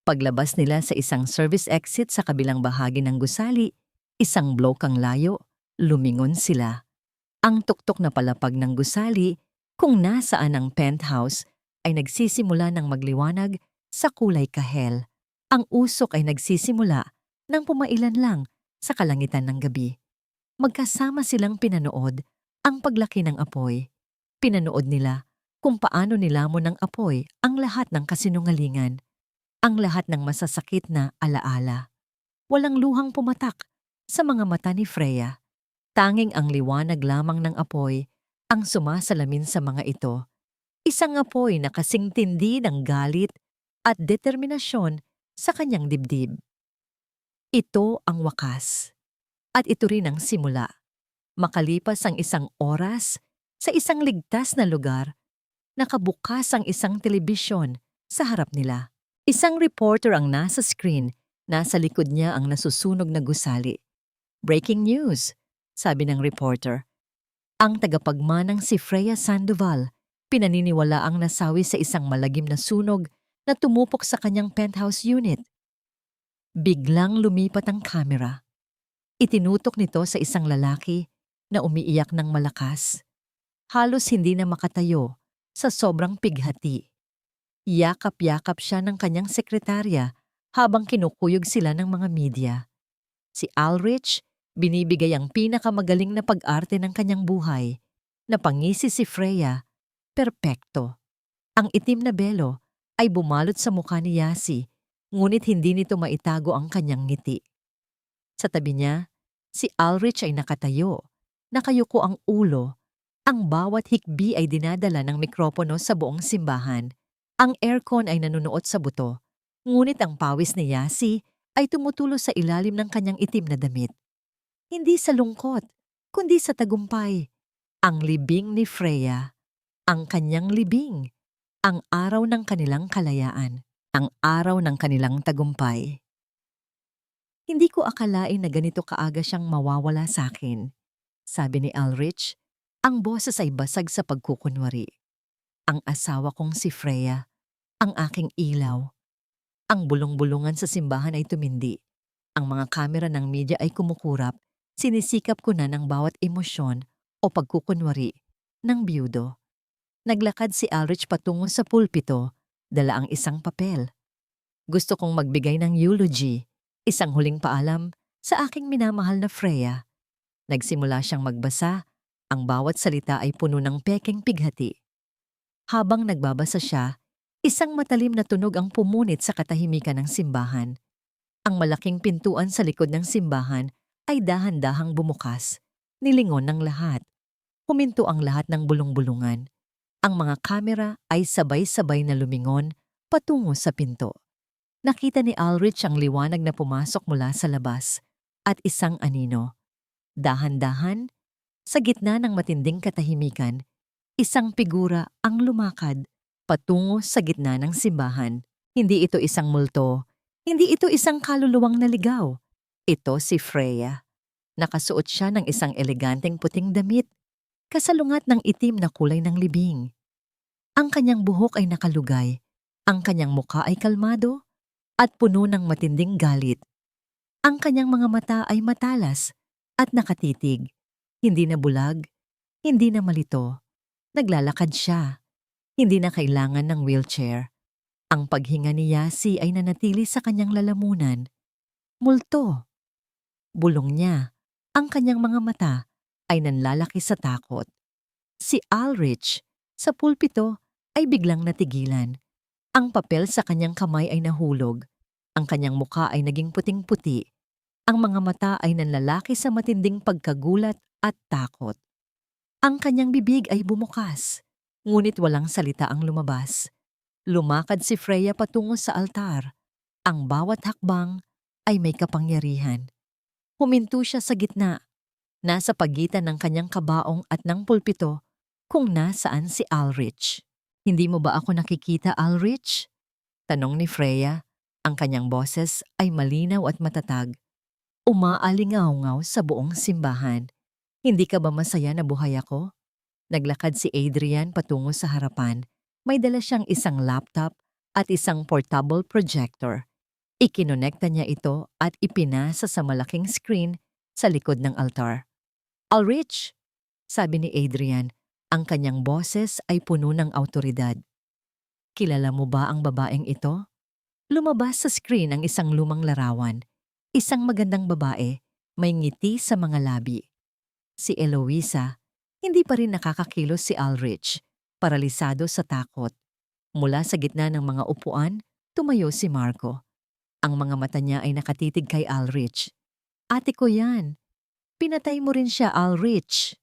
Paglabas nila sa isang service exit sa kabilang bahagi ng gusali, isang blokang layo, lumingon sila. Ang tuktok na palapag ng gusali Kung nasaan ang penthouse ay nagsisimula ng magliwanag sa kulay kahel. Ang usok ay nagsisimula nang pumailan lang sa kalangitan ng gabi. Magkasama silang pinanood ang paglaki ng apoy. Pinanood nila kung paano nilamon ng apoy ang lahat ng kasinungalingan, ang lahat ng masasakit na alaala. Walang luhang pumatak sa mga mata ni Freya. Tanging ang liwanag lamang ng apoy ang sumasalamin sa mga ito. Isang apoy na kasing tindi ng galit at determinasyon sa kanyang dibdib. Ito ang wakas. At ito rin ang simula. Makalipas ang isang oras, sa isang ligtas na lugar, nakabukas ang isang telebisyon sa harap nila. Isang reporter ang nasa screen, nasa likod niya ang nasusunog na gusali. Breaking news, sabi ng reporter. Ang tagapagmanang si Freya Sandoval, pinaniniwala ang nasawi sa isang malagim na sunog na tumupok sa kanyang penthouse unit. Biglang lumipat ang kamera. Itinutok nito sa isang lalaki na umiiyak ng malakas. Halos hindi na makatayo sa sobrang pighati. Yakap-yakap siya ng kanyang sekretarya habang kinukuyog sila ng mga media. Si Ulrich, binibigay ang pinakamagaling na pag-arte ng kanyang buhay. Napangisi si Freya, perpekto. Ang itim na belo ay bumalot sa mukha ni Yasi, ngunit hindi nito maitago ang kanyang ngiti. Sa tabi niya, si Ulrich ay nakatayo, nakayuko ang ulo. Ang bawat hikbi ay dinadala ng mikropono sa buong simbahan. Ang aircon ay nanunuot sa buto, ngunit ang pawis ni Yasi ay tumutulo sa ilalim ng kanyang itim na damit. Hindi sa lungkot, kundi sa tagumpay. Ang libing ni Freya, ang kanyang libing, ang araw ng kanilang kalayaan, ang araw ng kanilang tagumpay. Hindi ko akalain na ganito kaaga siyang mawawala sa akin, sabi ni Ulrich. Ang boses ay basag sa pagkukunwari. Ang asawa kong si Freya, ang aking ilaw. Ang bulong-bulungan sa simbahan ay tumindi. Ang mga kamera ng media ay kumukurap. Sinisikap ko na ng bawat emosyon o pagkukunwari ng biyudo. Naglakad si Ulrich patungo sa pulpito, dala ang isang papel. Gusto kong magbigay ng eulogy, isang huling paalam sa aking minamahal na Freya. Nagsimula siyang magbasa, ang bawat salita ay puno ng pekeng pighati. Habang nagbabasa siya, isang matalim na tunog ang pumunit sa katahimikan ng simbahan. Ang malaking pintuan sa likod ng simbahan ay dahan-dahang bumukas, nilingon ng lahat. Huminto ang lahat ng bulong-bulungan. Ang mga kamera ay sabay-sabay na lumingon patungo sa pinto. Nakita ni Ulrich ang liwanag na pumasok mula sa labas at isang anino. Dahan-dahan, sa gitna ng matinding katahimikan, isang figura ang lumakad patungo sa gitna ng simbahan. Hindi ito isang multo, hindi ito isang kaluluwang naligaw. Ito si Freya. Nakasuot siya ng isang eleganteng puting damit, kasalungat ng itim na kulay ng libing. Ang kanyang buhok ay nakalugay, ang kanyang mukha ay kalmado at puno ng matinding galit. Ang kanyang mga mata ay matalas at nakatitig. Hindi na bulag, hindi na malito. Naglalakad siya. Hindi na kailangan ng wheelchair. Ang paghinga ni Yasi ay nanatili sa kanyang lalamunan. Multo. Bulong niya. Ang kanyang mga mata ay nanlalaki sa takot. Si Ulrich, sa pulpito, ay biglang natigilan. Ang papel sa kanyang kamay ay nahulog. Ang kanyang mukha ay naging puting-puti. Ang mga mata ay nanlalaki sa matinding pagkagulat at takot. Ang kanyang bibig ay bumukas, ngunit walang salita ang lumabas. Lumakad si Freya patungo sa altar. Ang bawat hakbang ay may kapangyarihan. Huminto siya sa gitna, nasa pagitan ng kanyang kabaong at ng pulpito kung nasaan si Ulrich. Hindi mo ba ako nakikita, Ulrich? Tanong ni Freya. Ang kanyang boses ay malinaw at matatag. Umaalingaw-ngaw sa buong simbahan. Hindi ka ba masaya na buhay ako? Naglakad si Adrian patungo sa harapan. May dala siyang isang laptop at isang portable projector. Ikinonekta niya ito at ipinasa sa malaking screen sa likod ng altar. Ulrich, sabi ni Adrian, Ang kanyang boses ay puno ng awtoridad. Kilala mo ba ang babaeng ito? Lumabas sa screen ang isang lumang larawan. Isang magandang babae, may ngiti sa mga labi. Si Eloisa, hindi pa rin nakakakilos si Ulrich, paralisado sa takot. Mula sa gitna ng mga upuan, tumayo si Marco. Ang mga mata niya ay nakatitig kay Ulrich. Ate ko yan. Pinatay mo rin siya, Ulrich.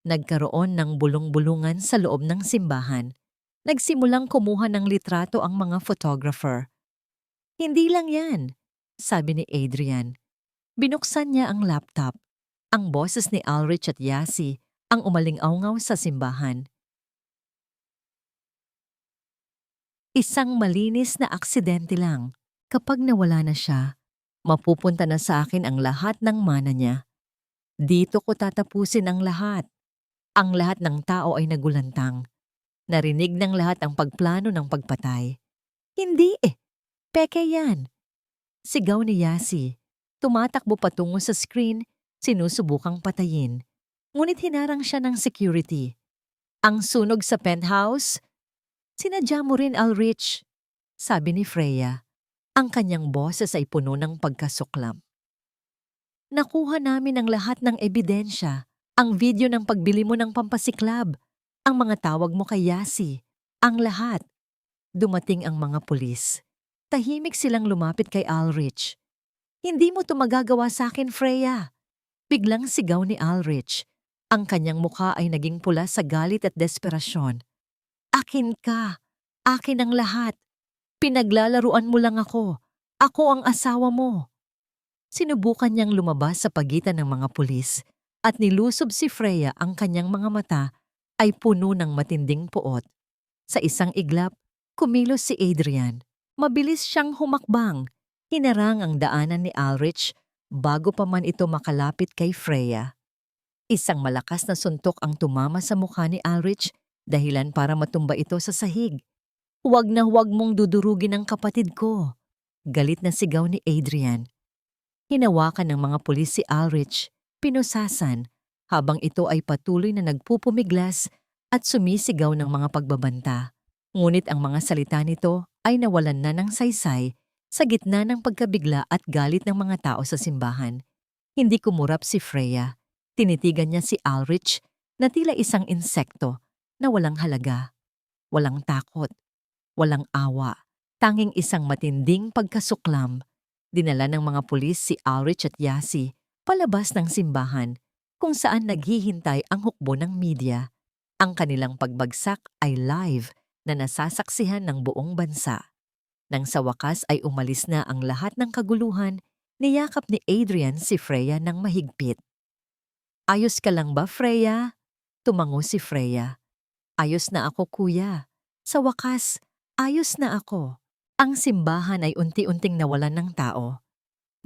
Nagkaroon ng bulong-bulungan sa loob ng simbahan. Nagsimulang kumuha ng litrato ang mga photographer. Hindi lang yan, sabi ni Adrian. Binuksan niya ang laptop. Ang boses ni Ulrich at Yasi ang umaling-awngaw sa simbahan. Isang malinis na aksidente lang. Kapag nawala na siya, mapupunta na sa akin ang lahat ng mana niya. Dito ko tatapusin ang lahat. Ang lahat ng tao ay nagulantang. Narinig ng lahat ang pagplano ng pagpatay. Hindi peke yan. Sigaw ni Yasi. Tumatakbo patungo sa screen, sinusubukang patayin. Ngunit hinarang siya ng security. Ang sunog sa penthouse? Sinadya mo rin, Ulrich, sabi ni Freya. Ang kanyang boses ay puno ng pagkasuklam. Nakuha namin ang lahat ng ebidensya. Ang video ng pagbili mo ng pampasiklab. Ang mga tawag mo kay Yasi. Ang lahat. Dumating ang mga pulis. Tahimik silang lumapit kay Ulrich. Hindi mo to magagawa sa akin, Freya. Biglang sigaw ni Ulrich. Ang kanyang mukha ay naging pula sa galit at desperasyon. Akin ka. Akin ang lahat. Pinaglalaruan mo lang ako. Ako ang asawa mo. Sinubukan niyang lumabas sa pagitan ng mga pulis at nilusob si Freya. Ang kanyang mga mata ay puno ng matinding puot. Sa isang iglap, kumilos si Adrian. Mabilis siyang humakbang. Hinarang ang daanan ni Ulrich bago pa man ito makalapit kay Freya. Isang malakas na suntok ang tumama sa mukha ni Ulrich, dahilan para matumba ito sa sahig. Huwag na huwag mong dudurugin ang kapatid ko. Galit na sigaw ni Adrian. Hinawakan ng mga pulis si Ulrich, pinusasan, habang ito ay patuloy na nagpupumiglas at sumisigaw ng mga pagbabanta. Ngunit ang mga salita nito ay nawalan na ng saysay sa gitna ng pagkabigla at galit ng mga tao sa simbahan. Hindi kumurap si Freya. Tinitigan niya si Ulrich na tila isang insekto na walang halaga, walang takot, walang awa, tanging isang matinding pagkasuklam. Dinala ng mga pulis si Ulrich at Yasi palabas ng simbahan kung saan naghihintay ang hukbo ng media. Ang kanilang pagbagsak ay live na nasasaksihan ng buong bansa. Nang sa wakas ay umalis na ang lahat ng kaguluhan, niyakap ni Adrian si Freya ng mahigpit. Ayos ka lang ba, Freya? Tumango si Freya. Ayos na ako, kuya. Sa wakas, ayos na ako. Ang simbahan ay unti-unting nawalan ng tao.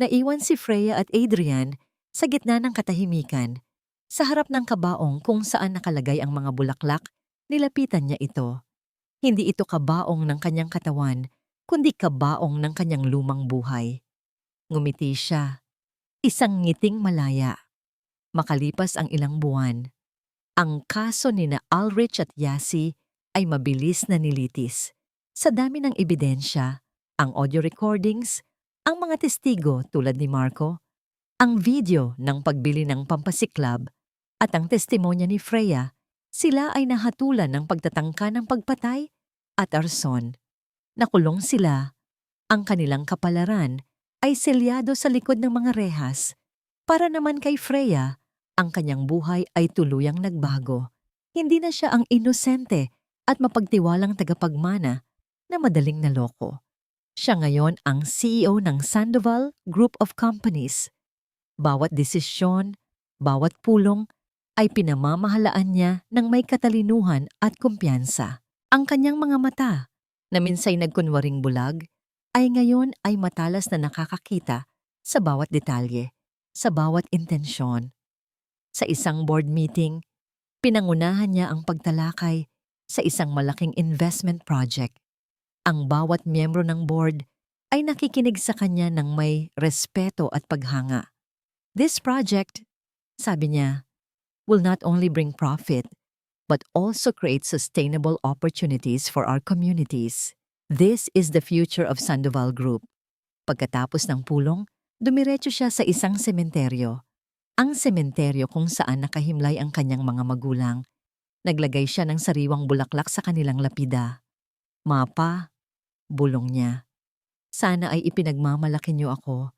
Naiwan si Freya at Adrian sa gitna ng katahimikan. Sa harap ng kabaong kung saan nakalagay ang mga bulaklak, nilapitan niya ito. Hindi ito kabaong ng kanyang katawan, kundi kabaong ng kanyang lumang buhay. Ngumiti siya. Isang ngiting malaya. Makalipas ang ilang buwan, ang kaso ni na Ulrich at Yasi ay mabilis na nilitis. Sa dami ng ebidensya, ang audio recordings, ang mga testigo tulad ni Marco, ang video ng pagbili ng pampasiklab, at ang testimonya ni Freya, sila ay nahatulan ng pagtatangka ng pagpatay at arson. Nakulong sila. Ang kanilang kapalaran ay selyado sa likod ng mga rehas. Para naman kay Freya, ang kanyang buhay ay tuluyang nagbago. Hindi na siya ang inosente at mapagtiwalang tagapagmana na madaling naloko. Siya ngayon ang CEO ng Sandoval Group of Companies. Bawat desisyon, bawat pulong ay pinamamahalaan niya ng may katalinuhan at kumpiyansa. Ang kanyang mga mata, na minsay nagkunwaring bulag, ay ngayon ay matalas na nakakakita sa bawat detalye, sa bawat intensyon. Sa isang board meeting, pinangunahan niya ang pagtalakay sa isang malaking investment project. Ang bawat miyembro ng board ay nakikinig sa kanya ng may respeto at paghanga. This project, sabi niya, will not only bring profit, but also create sustainable opportunities for our communities. This is the future of Sandoval Group. Pagkatapos ng pulong, dumiretso siya sa isang sementeryo. Ang sementeryo kung saan nakahimlay ang kanyang mga magulang. Naglagay siya ng sariwang bulaklak sa kanilang lapida. Mapa, bulong niya. Sana ay ipinagmamalaki niyo ako.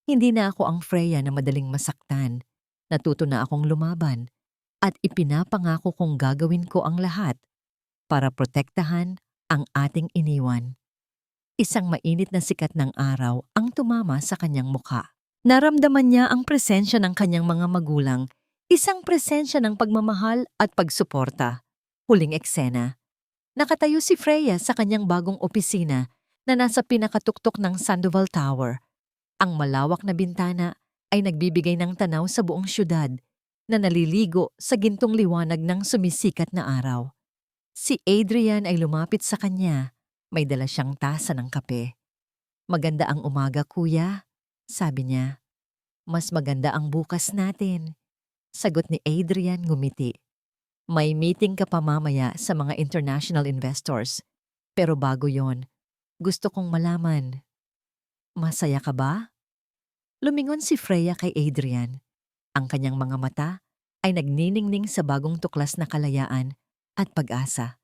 Hindi na ako ang Freya na madaling masaktan. Natuto na akong lumaban. At ipinapangako kong gagawin ko ang lahat para protektahan ang ating iniwan. Isang mainit na sikat ng araw ang tumama sa kanyang mukha. Naramdaman niya ang presensya ng kanyang mga magulang, isang presensya ng pagmamahal at pagsuporta. Huling eksena. Nakatayo si Freya sa kanyang bagong opisina na nasa pinakatuktok ng Sandoval Tower. Ang malawak na bintana ay nagbibigay ng tanaw sa buong syudad na naliligo sa gintong liwanag ng sumisikat na araw. Si Adrian ay lumapit sa kanya. May dala siyang tasa ng kape. Maganda ang umaga, kuya, sabi niya. Mas maganda ang bukas natin, sagot ni Adrian ngumiti. May meeting ka pa mamaya sa mga international investors. Pero bago yon, gusto kong malaman. Masaya ka ba? Lumingon si Freya kay Adrian. Ang kanyang mga mata ay nagniningning sa bagong tuklas na kalayaan at pag-asa.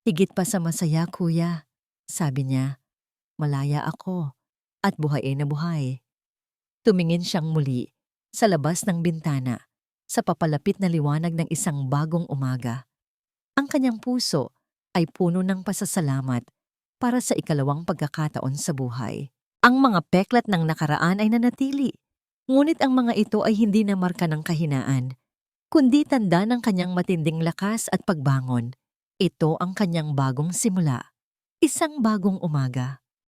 Higit pa sa masaya, kuya, sabi niya. Malaya ako at buhay na buhay. Tumingin siyang muli sa labas ng bintana sa papalapit na liwanag ng isang bagong umaga. Ang kanyang puso ay puno ng pasasalamat para sa ikalawang pagkakataon sa buhay. Ang mga peklat ng nakaraan ay nanatili, ngunit ang mga ito ay hindi na marka ng kahinaan, kundi tanda ng kanyang matinding lakas at pagbangon. Ito ang kanyang bagong simula, isang bagong umaga.